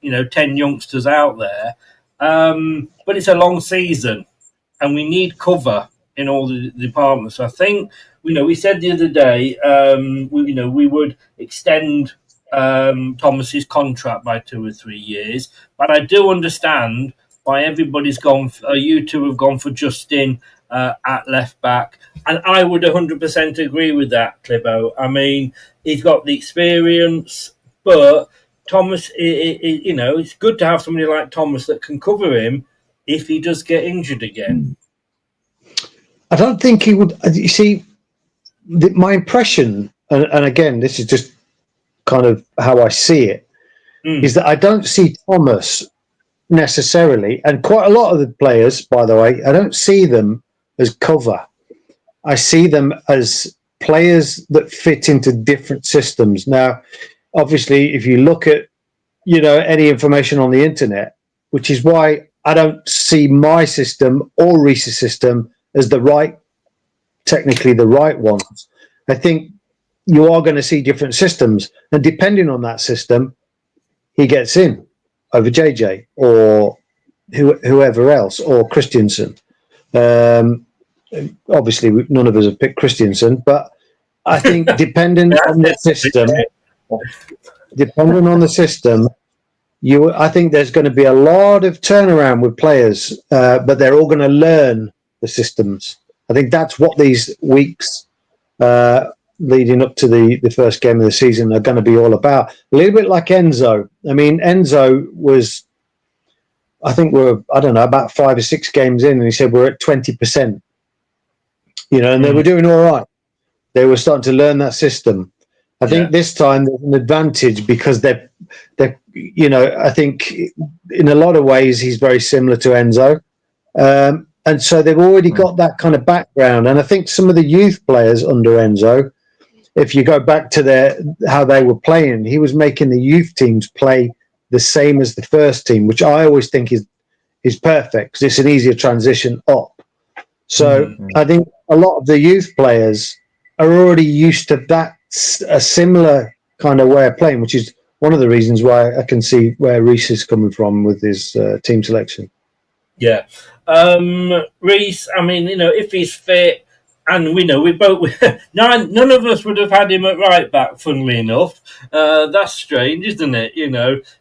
10 youngsters out there, but it's a long season, and we need cover in all the departments. So I think, we said the other day, we would extend Thomas's contract by 2 or 3 years, but I do understand why everybody's gone. You two have gone for Justin at left back, and I would 100% agree with that, Clibbo. I mean, he's got the experience, but Thomas, it's good to have somebody like Thomas that can cover him if he does get injured again. I don't think he would. You see, my impression, and again, this is just kind of how I see it, is that I don't see Thomas necessarily, and quite a lot of the players, by the way, I don't see them as cover. I see them as players that fit into different systems. Now, obviously, if you look at, any information on the internet, which is why I don't see my system or Reese's system as technically the right ones. I think you are going to see different systems, and depending on that system, he gets in over JJ or whoever else, or Christensen. Obviously, none of us have picked Christensen, but I think depending on the system, I think there's going to be a lot of turnaround with players, but they're all going to learn the systems. I think that's what these weeks leading up to the first game of the season are going to be all about. A little bit like Enzo. I mean, Enzo was, I think about 5 or 6 games in, and he said we're at 20%. And they were doing all right. They were starting to learn that system. I think this time there's an advantage because they're I think in a lot of ways he's very similar to Enzo. And so they've already got that kind of background. And I think some of the youth players under Enzo, if you go back to how they were playing, he was making the youth teams play the same as the first team, which I always think is perfect because it's an easier transition up. So I think a lot of the youth players are already used to a similar kind of way of playing, which is one of the reasons why I can see where Reece is coming from with his team selection. Yeah. Reece, I mean, if he's fit, and we both, none of us would have had him at right back, funnily enough. That's strange, isn't it?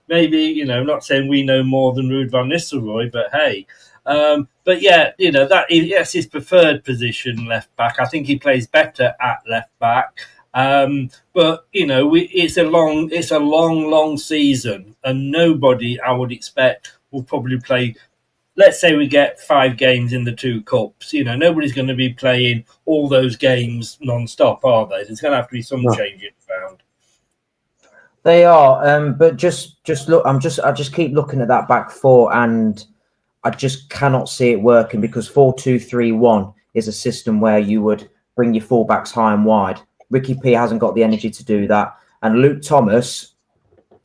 Maybe, not saying we know more than Ruud van Nistelrooy, but hey. But yeah, that's his preferred position, left back. I think he plays better at left back. But it's a long season, and nobody, I would expect, will probably play. Let's say we get 5 games in the 2 cups. Nobody's going to be playing all those games non-stop, are they? There's going to have to be some changing around. They are, but just look. I just keep looking at that back 4, and I just cannot see it working because 4-2-3-1 is a system where you would bring your fullbacks high and wide. Ricky P hasn't got the energy to do that, and Luke Thomas,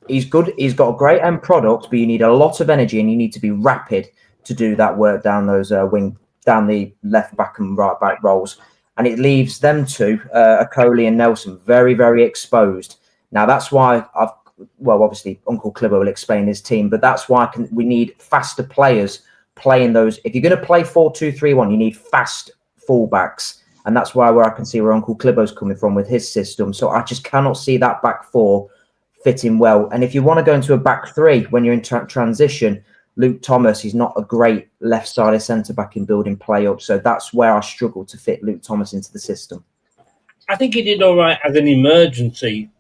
he's good. He's got a great end product, but you need a lot of energy and you need to be rapid to do that work down those down the left back and right back roles, and it leaves them two, Akoli and Nelson, very, very exposed. Now that's why obviously Uncle Clibbo will explain his team, but that's why we need faster players playing those. If you're going to play 4-2-3-1, you need fast fullbacks, and that's where I can see where Uncle Clibbo's coming from with his system. So I just cannot see that back 4 fitting well. And if you want to go into a back 3 when you're in transition, Luke Thomas, he's not a great left-sided centre-back in building play up. So that's where I struggle to fit Luke Thomas into the system. I think he did all right as an emergency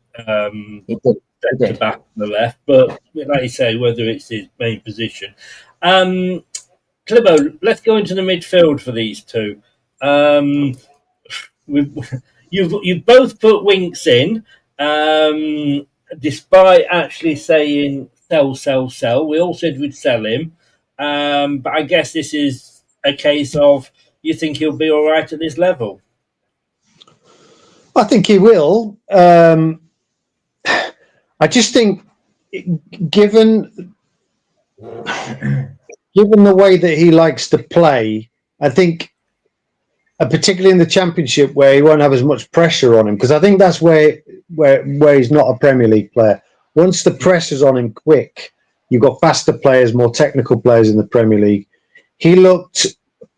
centre back on the left, but like you say, whether it's his main position. Clibbo, let's go into the midfield for these two. You've both put Winks in, despite actually saying sell. We all said we'd sell him, but I guess this is a case of you think he'll be all right at this level. I think he will. I just think, given the way that he likes to play, I think, particularly in the Championship, where he won't have as much pressure on him, because I think that's where he's not a Premier League player. Once the pressure's on him quick, you've got faster players, more technical players in the Premier League. He looked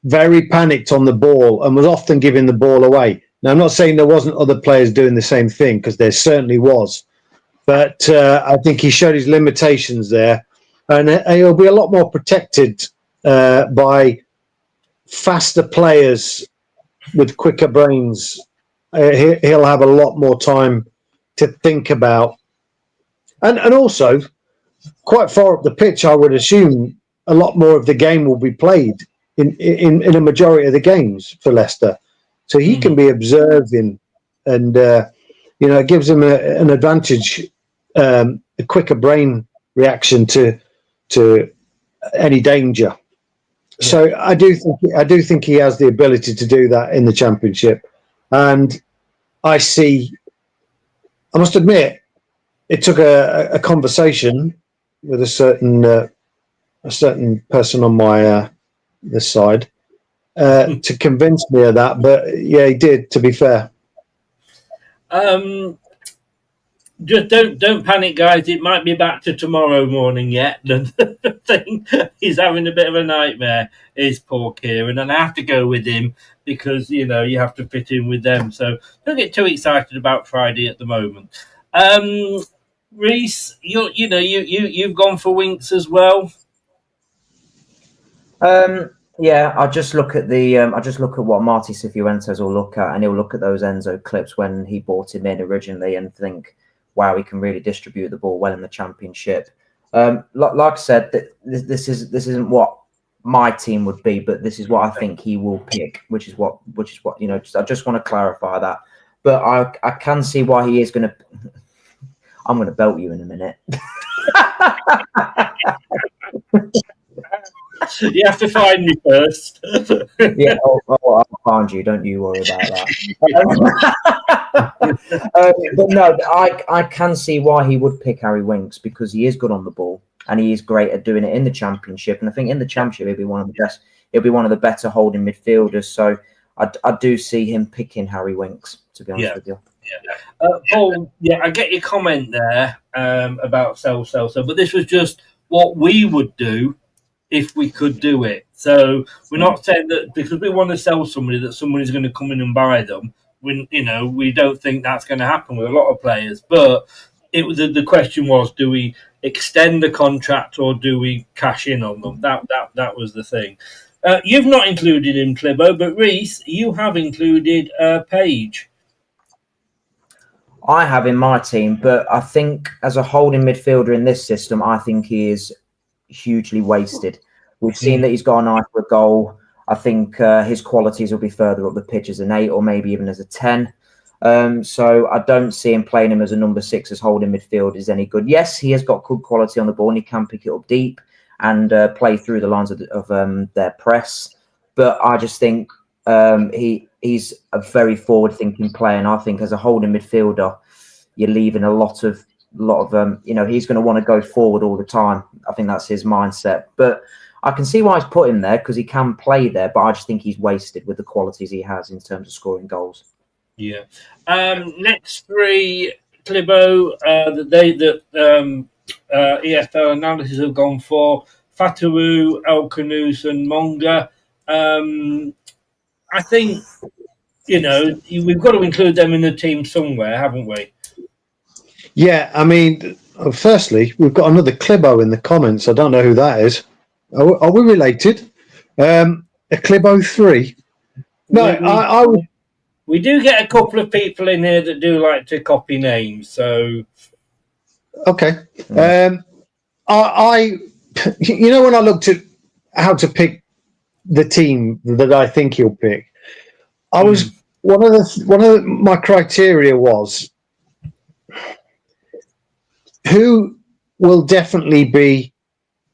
very panicked on the ball and was often giving the ball away. Now, I'm not saying there wasn't other players doing the same thing, because there certainly was. But I think he showed his limitations there. And he'll be a lot more protected by faster players with quicker brains. He'll have a lot more time to think about. And also, quite far up the pitch, I would assume a lot more of the game will be played in a majority of the games for Leicester. So he can be observing, and it gives him an advantage, a quicker brain reaction to any danger. Yeah. So I do think he has the ability to do that in the Championship, and I must admit, it took a conversation with a certain person on my this side to convince me of that, but yeah, he did. To be fair, just don't panic, guys. It might be back to tomorrow morning yet. The thing, he's having a bit of a nightmare. Is poor Kieran, and I have to go with him because you have to fit in with them. So don't get too excited about Friday at the moment. Reese, you've gone for Winks as well. Yeah, I just look at what Marti Cifuentes will look at, and he'll look at those Enzo clips when he brought him in originally and think, wow, he can really distribute the ball well in the Championship. Like I said, this isn't what my team would be, but this is what I think he will pick, which is what I just want to clarify that. But I can see why he is going to. I'm going to belt you in a minute. You have to find me first. Yeah, I'll find you. Don't you worry about that. But no, I can see why he would pick Harry Winks, because he is good on the ball and he is great at doing it in the Championship. And I think in the Championship he'll be one of the best. He'll be one of the better holding midfielders. So I do see him picking Harry Winks, to be honest with you. Yeah. Paul, I get your comment there about sell, but this was just what we would do if we could do it. So we're not saying that because we want to sell somebody that somebody's going to come in and buy them. We don't think that's going to happen with a lot of players. But the question was, do we extend the contract or do we cash in on them? That was the thing. You've not included him, Clibbo, but Reese, you have included Page. I have in my team, but I think as a holding midfielder in this system, I think he is hugely wasted. We've seen that he's got an eye for a goal. I think his qualities will be further up the pitch as an 8 or maybe even as a 10. So I don't see him playing him as a number 6 as holding midfield is any good. Yes, he has got good quality on the ball and he can pick it up deep and play through the lines of their press. But I just think he's a very forward-thinking player, and I think as a holding midfielder, you're leaving a lot of he's going to want to go forward all the time. I think that's his mindset. But I can see why he's put him there because he can play there, but I just think he's wasted with the qualities he has in terms of scoring goals. Yeah. Next three, Clibbo, EFL analysis have gone for Fatawu, El Khanous and Monga. I think, we've got to include them in the team somewhere, haven't we? Yeah, I mean, firstly, we've got another Clibbo in the comments. I don't know who that is. Are we related? A Clibbo 3? No, I would. We do get a couple of people in here that do like to copy names, so Okay. I you know, when I looked at how to pick the team that I think he'll pick, I was one of my criteria was who will definitely be,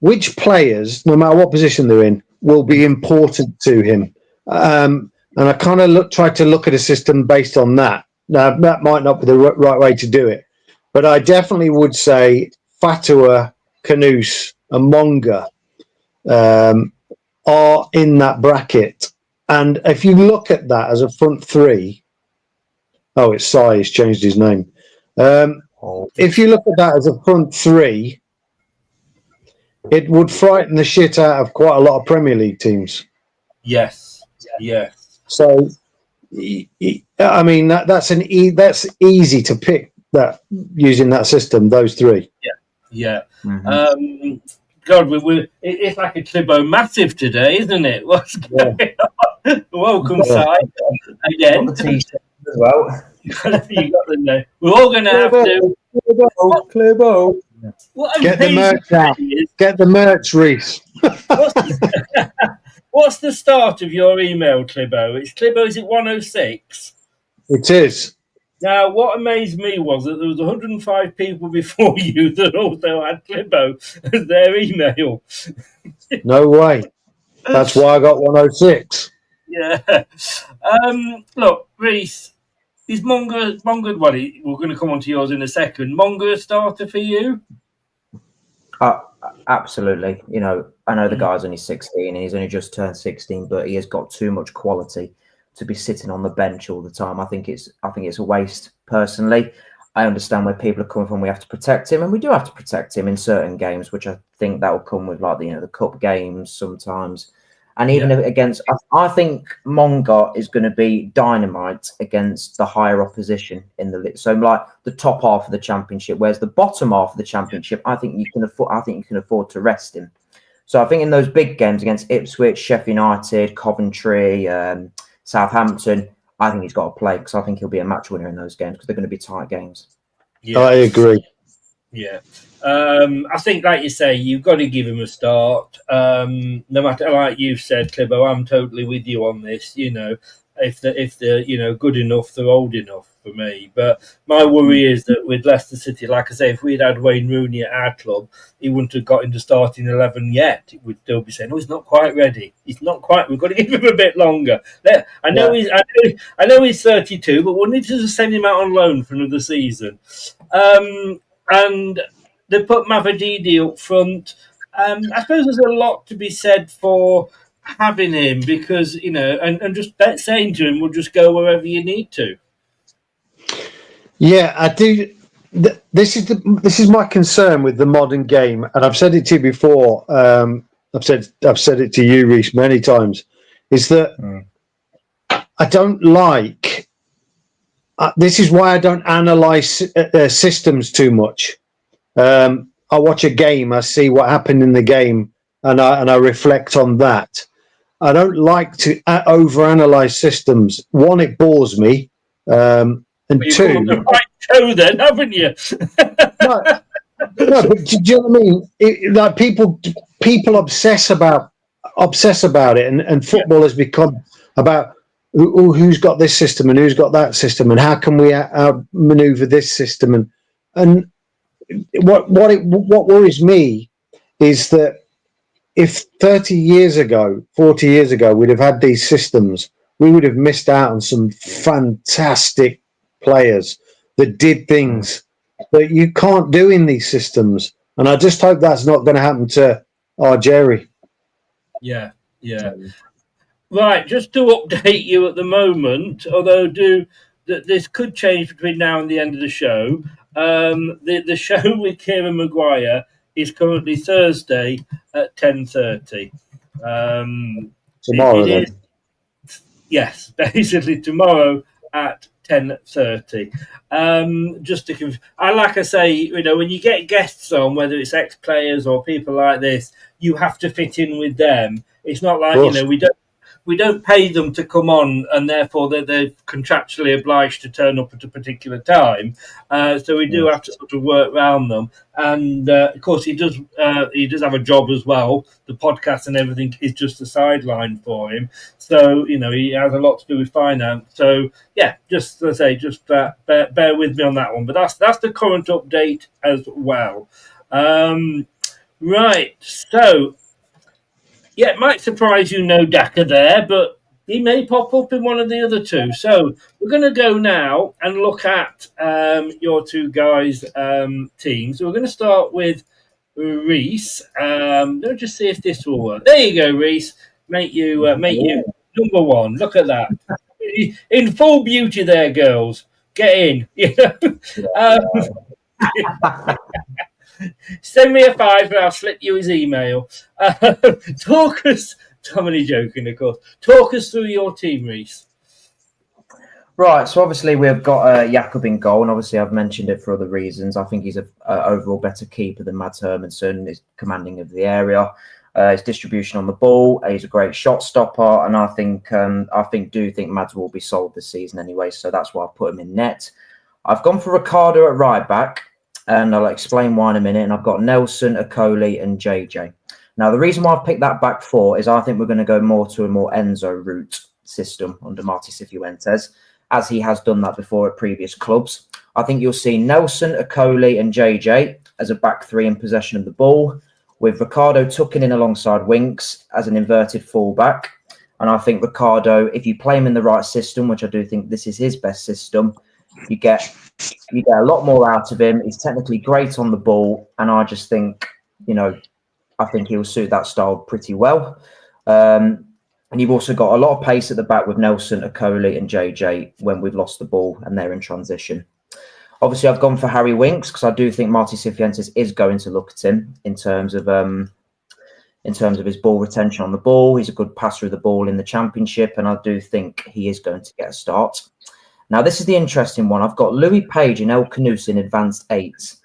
which players, no matter what position they're in, will be important to him. And I kind of tried to look at a system based on that. Now, that might not be the right way to do it, but I definitely would say Fatua, Kanouse, and Monga are in that bracket. And if you look at that as a front three, it's Sai has changed his name. If you look at that as a front three, it would frighten the shit out of quite a lot of Premier League teams. Yes. So, I mean, that's easy to pick that using that system. Those three. Yeah. Mm-hmm. God, it's like a Clibo massive today, isn't it? What's going on? Welcome, Sai, again. Got the T-shirt as well. You got the name. We're all going to have to. Clibo. Get the merch out. Get the merch, Reese. What's the start of your email, Clibo? It's Clibo, is it 106? It is. Now, what amazed me was that there was 105 people before you that also had Clibo as their email. No way. That's why I got 106. Yeah. Look, Reese, is Monga, we're going to come on to yours in a second. Monga a starter for you? Absolutely. You know, I know the guy's only 16 and he's only just turned 16, but he has got too much quality to be sitting on the bench all the time. I think it's a waste. Personally, I understand where people are coming from. We have to protect him, and we do have to protect him in certain games, which I think that will come with like the cup games sometimes, and even against. I think Monga is going to be dynamite against the higher opposition in the league. So like the top half of the championship, whereas the bottom half of the championship, I think you can afford to rest him. So I think in those big games against Ipswich, Sheffield United, Coventry, Southampton, I think he's got to play because I think he'll be a match winner in those games because they're going to be tight games. Yeah. I agree. Yeah. I think, like you say, you've got to give him a start. No matter, like you've said, Clibo, I'm totally with you on this. You know, if they're good enough, they're old enough for me. But my worry is that with Leicester City, like I say, if we'd had Wayne Rooney at our club, he wouldn't have got into starting 11 yet. It would still be saying, "Oh, he's not quite ready. He's not quite. We've got to give him a bit longer." I know he's 32, but we'll need to send him out on loan for another season. And they put Mavididi up front. I suppose there's a lot to be said for having him because, you know, and just saying to him, we'll just go wherever you need to. Yeah, I do. This is my concern with the modern game, and I've said it to you before. I've said it to you, Reece, many times. Is that I don't like. This is why I don't analyse systems too much. I watch a game, I see what happened in the game, and I reflect on that. I don't like to overanalyze systems. One, it bores me, and two. You've got the right show, then, haven't you? No, but do you know what I mean? Like people obsess about it, and football has become about who's got this system and who's got that system, and how can we outmaneuver this system, and what worries me is that if 30 years ago, 40 years ago, we'd have had these systems, we would have missed out on some fantastic players that did things that you can't do in these systems. And I just hope that's not going to happen to our Jerry. Yeah. Right, just to update you at the moment, although this could change between now and the end of the show. The show with Kieran Maguire is currently Thursday at 10:30. Tomorrow, then. Yes, basically tomorrow at 10:30. Just to like I say, you know, when you get guests on, whether it's ex-players or people like this, you have to fit in with them. It's not like, you know, we don't pay them to come on, and therefore they're contractually obliged to turn up at a particular time. So we do have to sort of work around them. And of course, he does have a job as well. The podcast and everything is just a sideline for him. So he has a lot to do with finance. So yeah, just let's say, just bear with me on that one. But that's the current update as well. Right. So yeah, it might surprise you, no Daka there, but he may pop up in one of the other two. So we're going to go now and look at your two guys' teams. So we're going to start with Reese. Let's just see if this will work. There you go, Reese. Make you number one. Look at that. In full beauty there, girls. Get in. Send me a $5 and I'll slip you his email. Talk us, I'm only joking, of course. Talk us through your team, Reese. Right, so obviously we've got Jakob in goal, and obviously I've mentioned it for other reasons. I think he's an overall better keeper than Mads Hermansen. He's commanding of the area. His distribution on the ball, he's a great shot stopper, and I think Mads will be sold this season anyway, so that's why I put him in net. I've gone for Ricardo at right back, and I'll explain why in a minute. And I've got Nelson, Okoli, and JJ. Now, the reason why I've picked that back four is I think we're going to go more to a more Enzo route system under Marti Cifuentes, as he has done that before at previous clubs. I think you'll see Nelson, Okoli, and JJ as a back three in possession of the ball, with Ricardo tucking in alongside Winks as an inverted fullback. And I think Ricardo, if you play him in the right system, which I do think this is his best system, you get a lot more out of him. He's technically great on the ball, and I just think, I think he'll suit that style pretty well. And you've also got a lot of pace at the back with Nelson, Okoli, and JJ when we've lost the ball and they're in transition. Obviously, I've gone for Harry Winks because I do think Marti Cifuentes is going to look at him in terms of his ball retention on the ball. He's a good passer of the ball in the Championship, and I do think he is going to get a start. Now, this is the interesting one. I've got Louis Page and El Canus in advanced eights.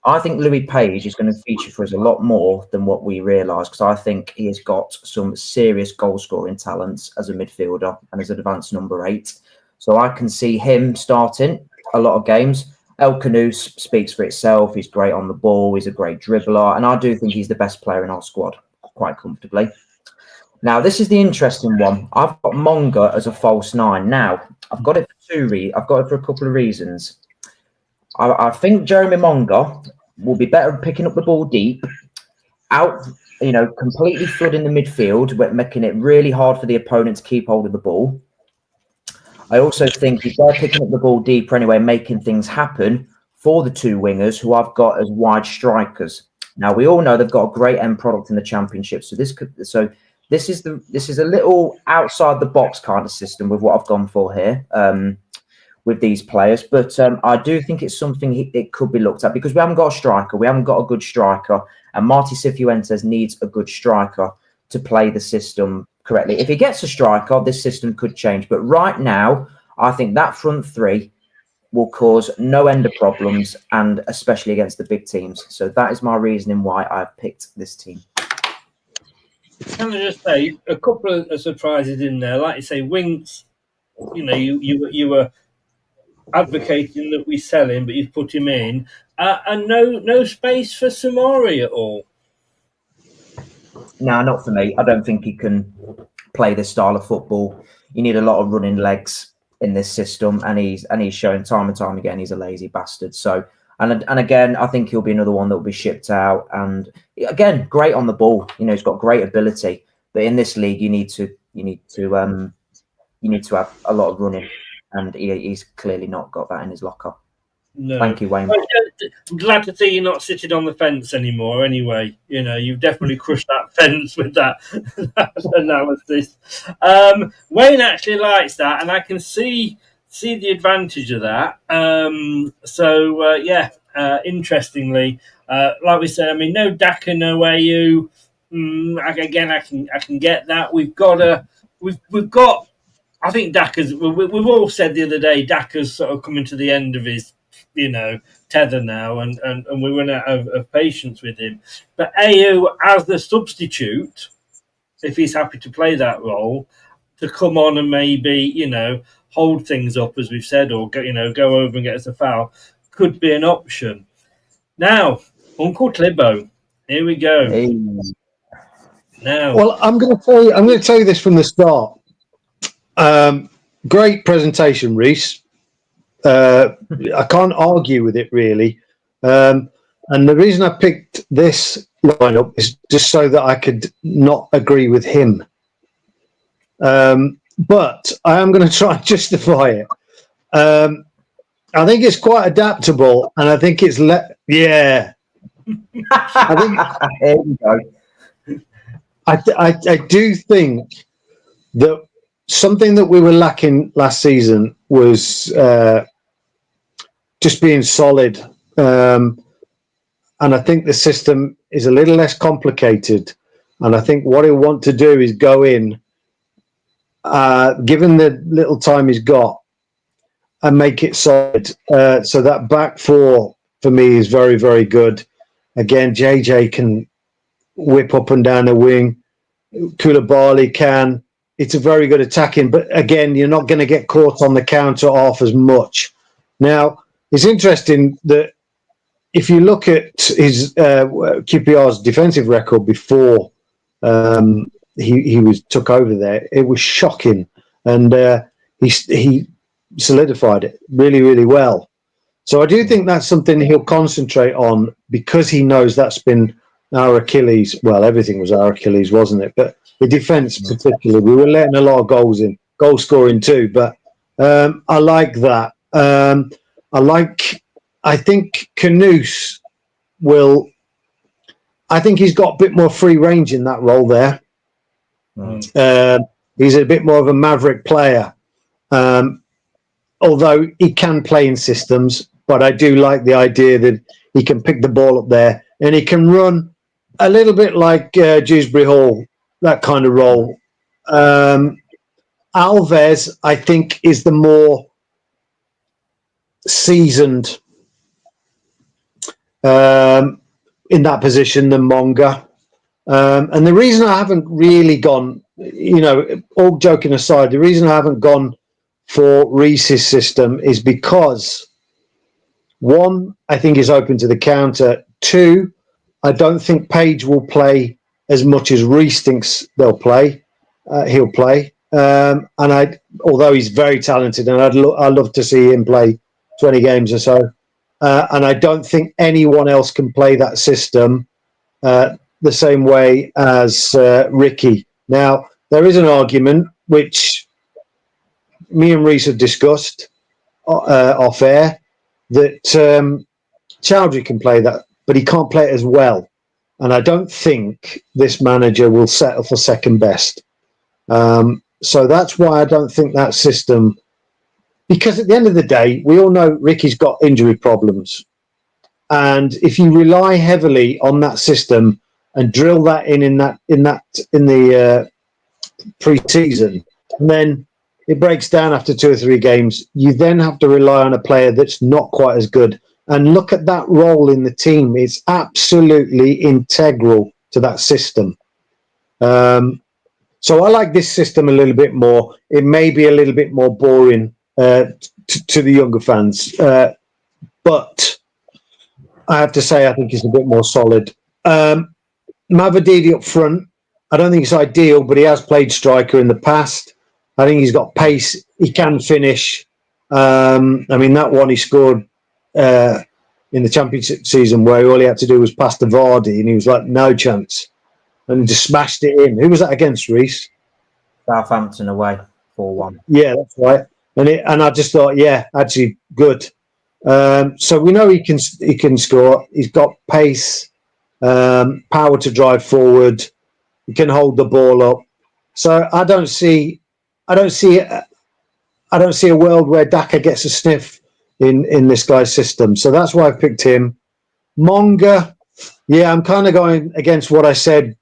I think Louis Page is going to feature for us a lot more than what we realise, because I think he has got some serious goal-scoring talents as a midfielder and as an advanced number 8. So I can see him starting a lot of games. El Canus speaks for itself. He's great on the ball. He's a great dribbler. And I do think he's the best player in our squad quite comfortably. Now, this is the interesting one. I've got Monga as a false 9. Now, I've got it for a couple of reasons. I think Jeremy Monga will be better at picking up the ball deep, completely flooding the midfield, making it really hard for the opponent to keep hold of the ball. I also think he's better picking up the ball deeper anyway, making things happen for the two wingers who I've got as wide strikers. Now, we all know they've got a great end product in the Championship, so this is a little outside the box kind of system with what I've gone for here with these players. But I do think it's something it could be looked at, because we haven't got a striker. We haven't got a good striker. And Marti Cifuentes needs a good striker to play the system correctly. If he gets a striker, this system could change. But right now, I think that front three will cause no end of problems, and especially against the big teams. So that is my reasoning why I've picked this team. Can I just say a couple of surprises in there? Like you say, Winks, you were advocating that we sell him, but you've put him in, and no space for Samori at all. No, not for me. I don't think he can play this style of football. You need a lot of running legs in this system, and he's shown time and time again he's a lazy bastard. So, and again, I think he'll be another one that will be shipped out. And again, great on the ball. He's got great ability, but in this league, you need to have a lot of running, and he's clearly not got that in his locker. No. Thank you, Wayne. I'm glad to see you're not sitting on the fence anymore. Anyway, you've definitely crushed that fence with that analysis. Wayne actually likes that, and I can see the advantage of that. Interestingly, like we said, I mean, no Daka, no AU. I can get that. We've got. I think Daka's. We've all said the other day, Daka's sort of coming to the end of his, tether now, and we run out of patience with him. But AU as the substitute, if he's happy to play that role, to come on and maybe, hold things up, as we've said, or go over and get us a foul, could be an option. Now, Uncle Clibbo, here we go. Hey. Now, Well, I'm going to tell you this from the start. Great presentation, Reece. I can't argue with it really. And the reason I picked this lineup is just so that I could not agree with him. But I am going to try and justify it. I think it's quite adaptable, and I think it's yeah. I think There we go. I do think that something that we were lacking last season was just being solid. And I think the system is a little less complicated. And I think what he'll want to do is go in, given the little time he's got, and make it solid. So that back four for me is very, very good. Again, JJ can whip up and down the wing. Koulibaly can. It's a very good attacking. But again, you're not going to get caught on the counter off as much. Now, it's interesting that if you look at his QPR's defensive record before he took over there, it was shocking, and he solidified it really, really well. So I do think that's something he'll concentrate on, because he knows that's been our Achilles. Well, everything was our Achilles, wasn't it? But the defence particularly, we were letting a lot of goals in, goal scoring too. But I like that. I think Kanouse will. I think he's got a bit more free range in that role there. He's a bit more of a maverick player, although he can play in systems. But I do like the idea that he can pick the ball up there and he can run a little bit like Dewsbury Hall, that kind of role. Alves, I think, is the more seasoned in that position than Monga. And the reason I haven't really gone, all joking aside, the reason I haven't gone for Reece's system is because, one, I think he's open to the counter. Two, I don't think Page will play as much as Reece thinks he'll play. And although he's very talented, and I'd love to see him play 20 games or so. And I don't think anyone else can play that system the same way as Ricky. Now, there is an argument, which me and Reece have discussed off air, that Chowdhury can play that, but he can't play it as well. And I don't think this manager will settle for second best. So that's why I don't think that system... Because at the end of the day, we all know Ricky's got injury problems. And if you rely heavily on that system and drill that in the pre-season, and then it breaks down after 2 or 3 games, you then have to rely on a player that's not quite as good. And look at that role in the team. It's absolutely integral to that system. So I like this system a little bit more. It may be a little bit more boring to the younger fans. But I have to say, I think he's a bit more solid. Mavididi up front, I don't think it's ideal, but he has played striker in the past. I think he's got pace. He can finish. That one he scored in the championship season, where all he had to do was pass to Vardy, and he was like, no chance. And he just smashed it in. Who was that against, Reece? Southampton away, 4-1. Yeah, that's right. And I just thought, yeah, actually good. So we know he can score. He's got pace, power to drive forward. He can hold the ball up. So I don't see a world where Daka gets a sniff in this guy's system. So that's why I picked him. Monga, yeah, I'm kind of going against what I said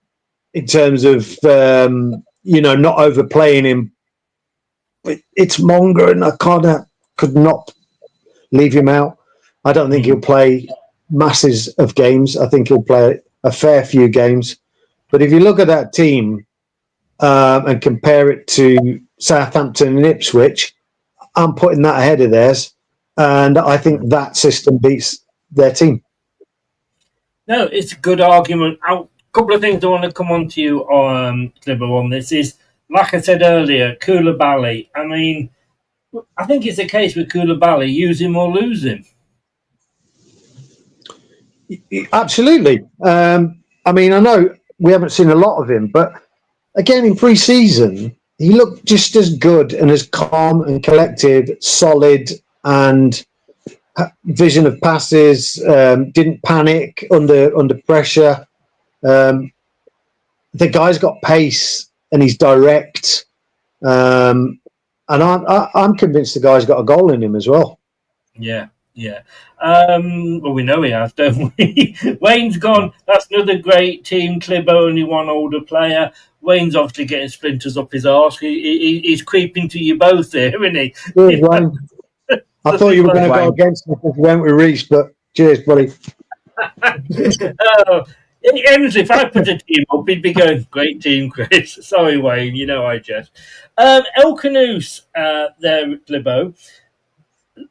in terms of not overplaying him. But it's Monga, and I could not leave him out. I don't think he'll play masses of games. I think he'll play a fair few games. But if you look at that team, and compare it to Southampton and Ipswich, I'm putting that ahead of theirs, and I think that system beats their team. No, it's a good argument. A couple of things I want to come on to you, Clibbo, on this is, like I said earlier, Koulibaly. I mean, I think it's the case with Koulibaly, use him or lose him. Absolutely. I mean, I know we haven't seen a lot of him, but again, in pre-season, he looked just as good and as calm and collected, solid, and vision of passes, didn't panic under pressure. The guy's got pace and he's direct. And I'm convinced the guy's got a goal in him as well. Yeah. Well, we know he has, don't we? Wayne's gone. That's another great team. Clibbo, only one older player. Wayne's obviously getting splinters up his arse. He's creeping to you both there, isn't he? Cheers, Wayne. I thought you were going to go against me because we went with Reece, but cheers, buddy. Honestly, if I put a team up, he'd be going, great team, Chris. Sorry, Wayne, you know I jest. El Canoes there, Clibbo.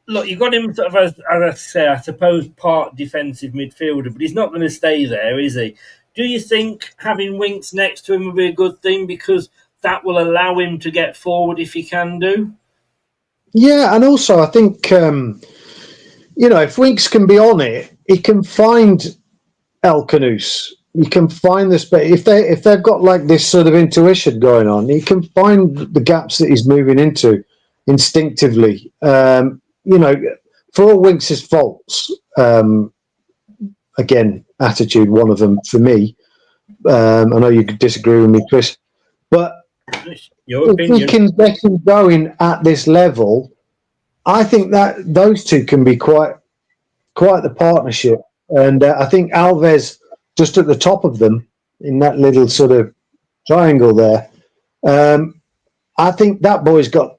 Look, you got him sort of as I say, I suppose, part defensive midfielder, but he's not going to stay there, is he? Do you think having Winks next to him will be a good thing because that will allow him to get forward if he can do? Yeah, and also I think if Winks can be on it, he can find El Canoes. He can find the space if they've got like this sort of intuition going on. He can find the gaps that he's moving into instinctively. For all Winks' faults, again, attitude, one of them for me. I know you could disagree with me, Chris, but if we can get him going at this level, I think that those two can be quite the partnership. And I think Alves just at the top of them in that little sort of triangle there. I think that boy's got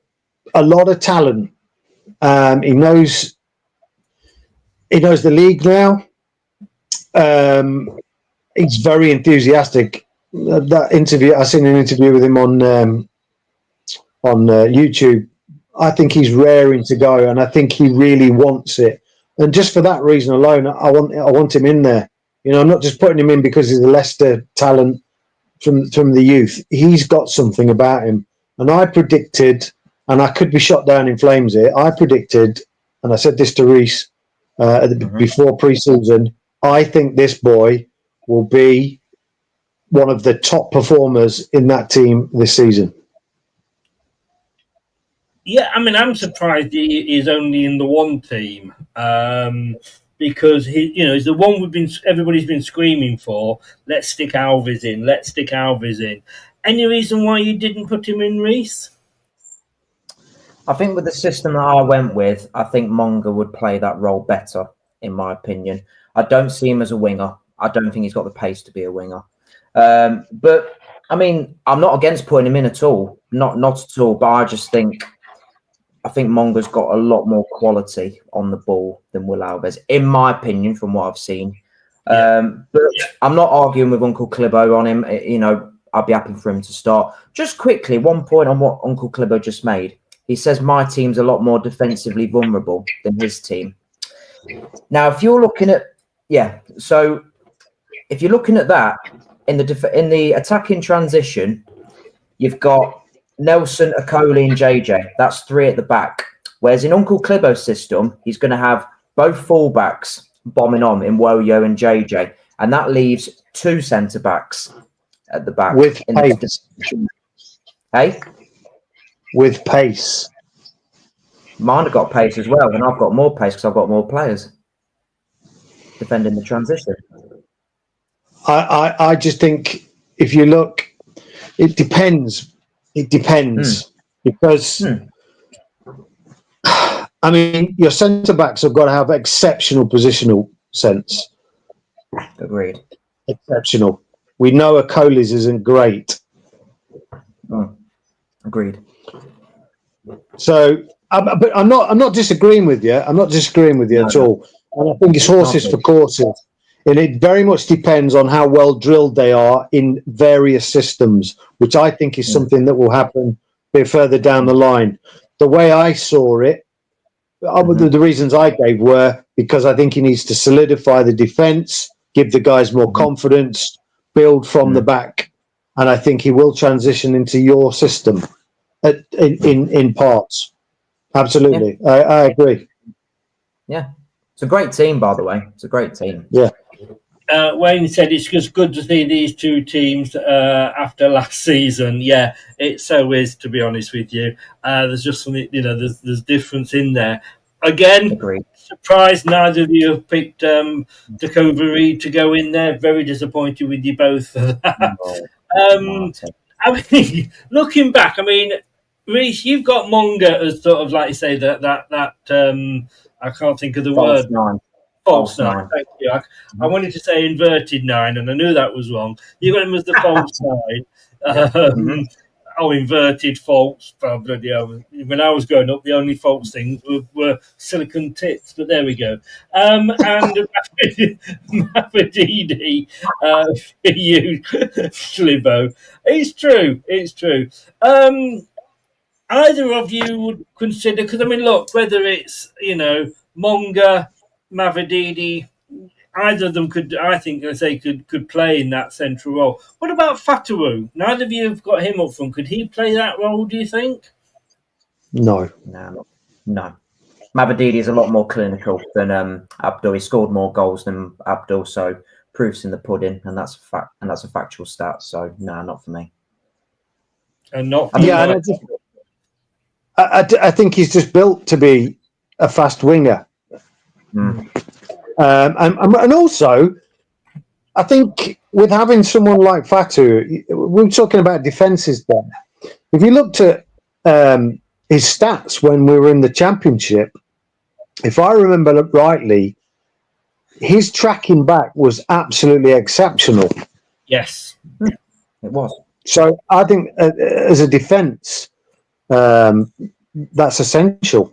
a lot of talent. He knows the league now. He's very enthusiastic. That interview, I seen an interview with him on YouTube. I think he's raring to go, and I think he really wants it. And just for that reason alone, I want him in there. I'm not just putting him in because he's a Leicester talent from the youth. He's got something about him, and I predicted. And I could be shot down in flames here. I predicted, and I said this to Reece before pre-season, I think this boy will be one of the top performers in that team this season. Yeah, I mean, I'm surprised he is only in the one team because he's the one everybody's been screaming for. Let's stick Alves in. Any reason why you didn't put him in, Reece? I think with the system that I went with, I think Monga would play that role better, in my opinion. I don't see him as a winger. I don't think he's got the pace to be a winger. But, I mean, I'm not against putting him in at all. Not at all. But I just think Monga's got a lot more quality on the ball than Will Alves, in my opinion, from what I've seen. But I'm not arguing with Uncle Clibbo on him. I'd be happy for him to start. Just quickly, one point on what Uncle Clibbo just made. He says my team's a lot more defensively vulnerable than his team. Now, if you're looking at that in the attacking transition, you've got Nelson, Akoli, and JJ. That's three at the back. Whereas in Uncle Clibbo's system, he's going to have both fullbacks bombing on in Woyo and JJ, and that leaves two centre backs at the back with pace. Hey. With pace. Mine have got pace as well, and I've got more pace because I've got more players defending the transition. I just think if you look, it depends. Because, I mean, your centre-backs have got to have exceptional positional sense. Agreed. Exceptional. We know Akoli's isn't great. Agreed. So, but I'm not disagreeing with you. I'm not disagreeing with you at all. And I think it's horses for courses. And it very much depends on how well drilled they are in various systems, which I think is something that will happen a bit further down the line. The way I saw it, the reasons I gave were because I think he needs to solidify the defence, give the guys more confidence, build from the back, and I think he will transition into your system in parts. Absolutely, I agree. Yeah, it's a great team, by the way. It's a great team. Yeah. Wayne said it's just good to see these two teams after last season. Yeah, it so is, to be honest with you. There's just something, there's difference in there. Again, Agreed. Surprised neither of you have picked Dakova Reed to go in there. Very disappointed with you both for that. I mean, looking back, Reece, you've got Monga as sort of like you say that I can't think of the word. False nine. Thank you. I wanted to say inverted nine, and I knew that was wrong. You got him as the false nine. Inverted false. Bloody hell. When I was growing up, the only false things were silicon tits. But there we go. And Mavadidi for you, Slivo. It's true. It's true. Either of you would consider, because look, whether it's Monga, Mavadidi, either of them could play in that central role. What about Fatawu? Neither of you have got him up front. Could he play that role, do you think? No. Mavadidi is a lot more clinical than Abdul. He scored more goals than Abdul, so proof's in the pudding, and that's a fact, and that's a factual stat. So no, not for me. And not for I think he's just built to be a fast winger. And also, I think with having someone like Fatu, we're talking about defences there. If you looked at his stats when we were in the Championship, if I remember rightly, his tracking back was absolutely exceptional. Yes, it was. So I think as a defence, that's essential.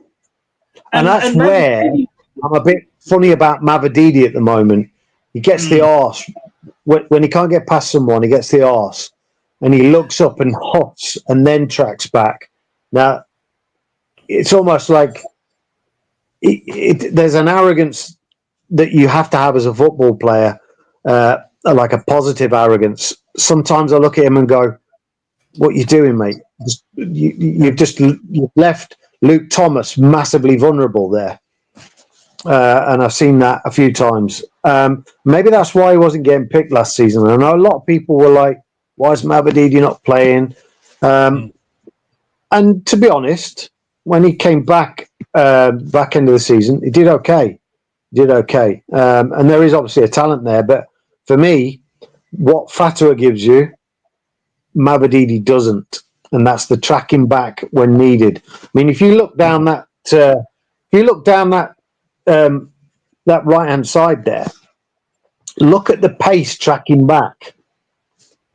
And that's where I'm a bit funny about Mavadidi at the moment. He gets the arse. When he can't get past someone, he gets the arse. And he looks up and hops and then tracks back. Now, it's almost like there's an arrogance that you have to have as a football player, like a positive arrogance. Sometimes I look at him and go, what are you doing, mate? You've left Luke Thomas massively vulnerable there. And I've seen that a few times. Maybe that's why he wasn't getting picked last season. I know a lot of people were like, why is Mavadidi not playing? And to be honest, when he came back end of the season, he did okay. And there is obviously a talent there. But for me, what Fatua gives you, Mavadidi doesn't. And that's the tracking back when needed. I mean, if you look down that right-hand side there, look at the pace tracking back.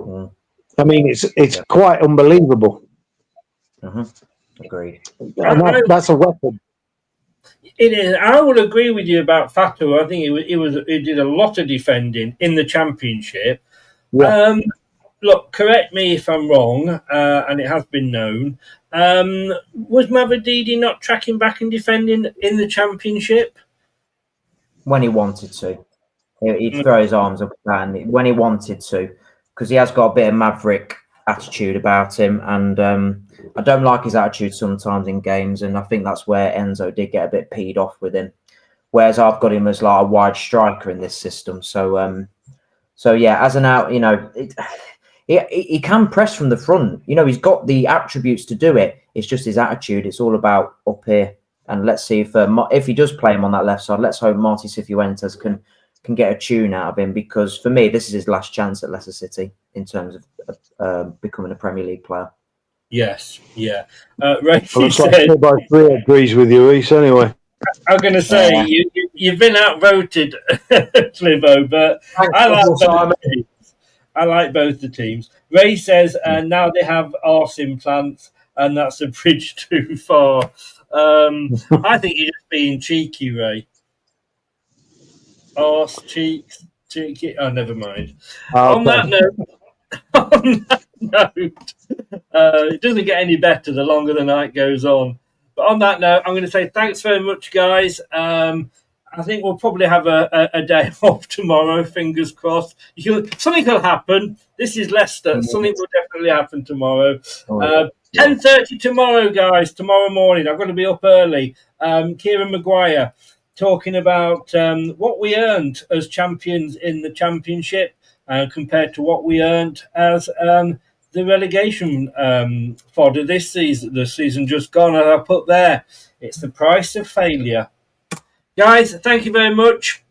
I mean, it's quite unbelievable. Agreed. And that's a weapon. It is. I would agree with you about Fatu. I think he did a lot of defending in the Championship. Yeah. Look, correct me if I'm wrong, and it has been known. Was Mavadidi not tracking back and defending in the Championship? When he wanted to. He'd throw his arms up and when he wanted to, because he has got a bit of maverick attitude about him, and I don't like his attitude sometimes in games, and I think that's where Enzo did get a bit peed off with him. Whereas I've got him as like a wide striker in this system. So yeah, as an out, he can press from the front. He's got the attributes to do it. It's just his attitude. It's all about up here. And let's see if he does play him on that left side. Let's hope Marti Cifuentes can get a tune out of him, because for me, this is his last chance at Leicester City in terms of becoming a Premier League player. Yes, yeah. Racey said, 2x3 agrees with you, Reece. Anyway, I'm going to say you've been outvoted, Clivo, but I like both the teams. Ray says now they have arse implants, and that's a bridge too far. I think you're just being cheeky, Ray. Arse cheeks Oh, never mind. Oh, On that note, it doesn't get any better the longer the night goes on. But on that note, I'm going to say thanks very much, guys. I think we'll probably have a day off tomorrow, fingers crossed. Something will happen. This is Leicester. Something will definitely happen tomorrow. 10:30 tomorrow, guys, tomorrow morning. I've got to be up early. Kieran Maguire talking about what we earned as champions in the championship compared to what we earned as the relegation fodder this season, the season just gone. And I put there, it's the price of failure. Guys, thank you very much.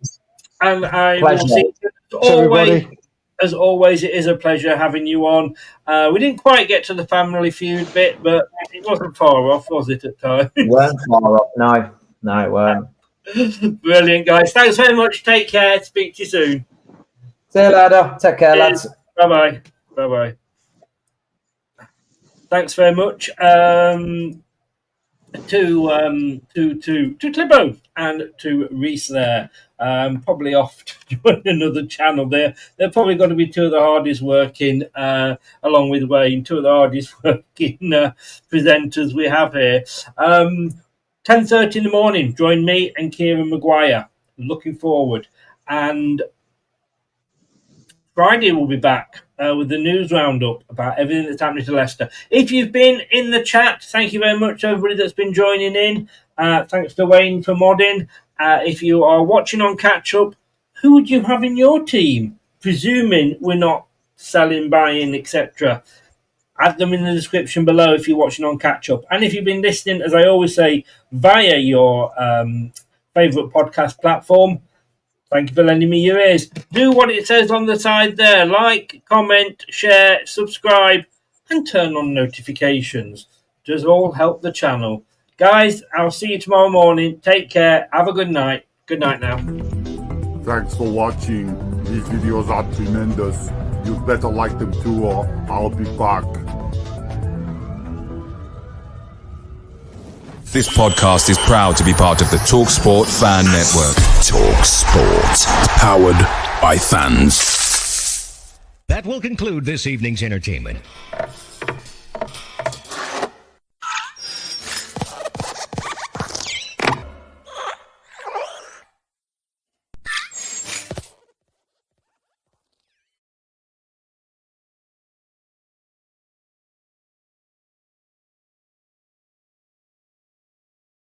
And I will see you as always, it is a pleasure having you on. We didn't quite get to the family feud bit, but it wasn't far off, was it, at times? Weren't far off, no, it weren't. Brilliant, guys. Thanks very much. Take care. Speak to you soon. See you later. Take care, lads. Bye-bye. Bye-bye. Thanks very much to Clibbo and to Reese there. Probably off to join another channel there. They're probably going to be two of the hardest working, along with Wayne, two of the hardest working presenters we have here. 10:30 in the morning, join me and Kieran Maguire. Looking forward. And Friday we'll be back with the news roundup about everything that's happening to Leicester. If you've been in the chat, thank you very much, everybody that's been joining in. Thanks to Wayne for modding. If you are watching on catch-up, who would you have in your team? Presuming we're not selling, buying, etc. Add them in the description below if you're watching on catch-up. And if you've been listening, as I always say, via your favourite podcast platform, thank you for lending me your ears. Do what it says on the side there. Like, comment, share, subscribe, and turn on notifications. Does all help the channel. Guys, I'll see you tomorrow morning. Take care. Have a good night. Good night now. Thanks for watching. These videos are tremendous. You better like them too, or I'll be back. This podcast is proud to be part of the TalkSport Fan Network. TalkSport. Powered by fans. That will conclude this evening's entertainment.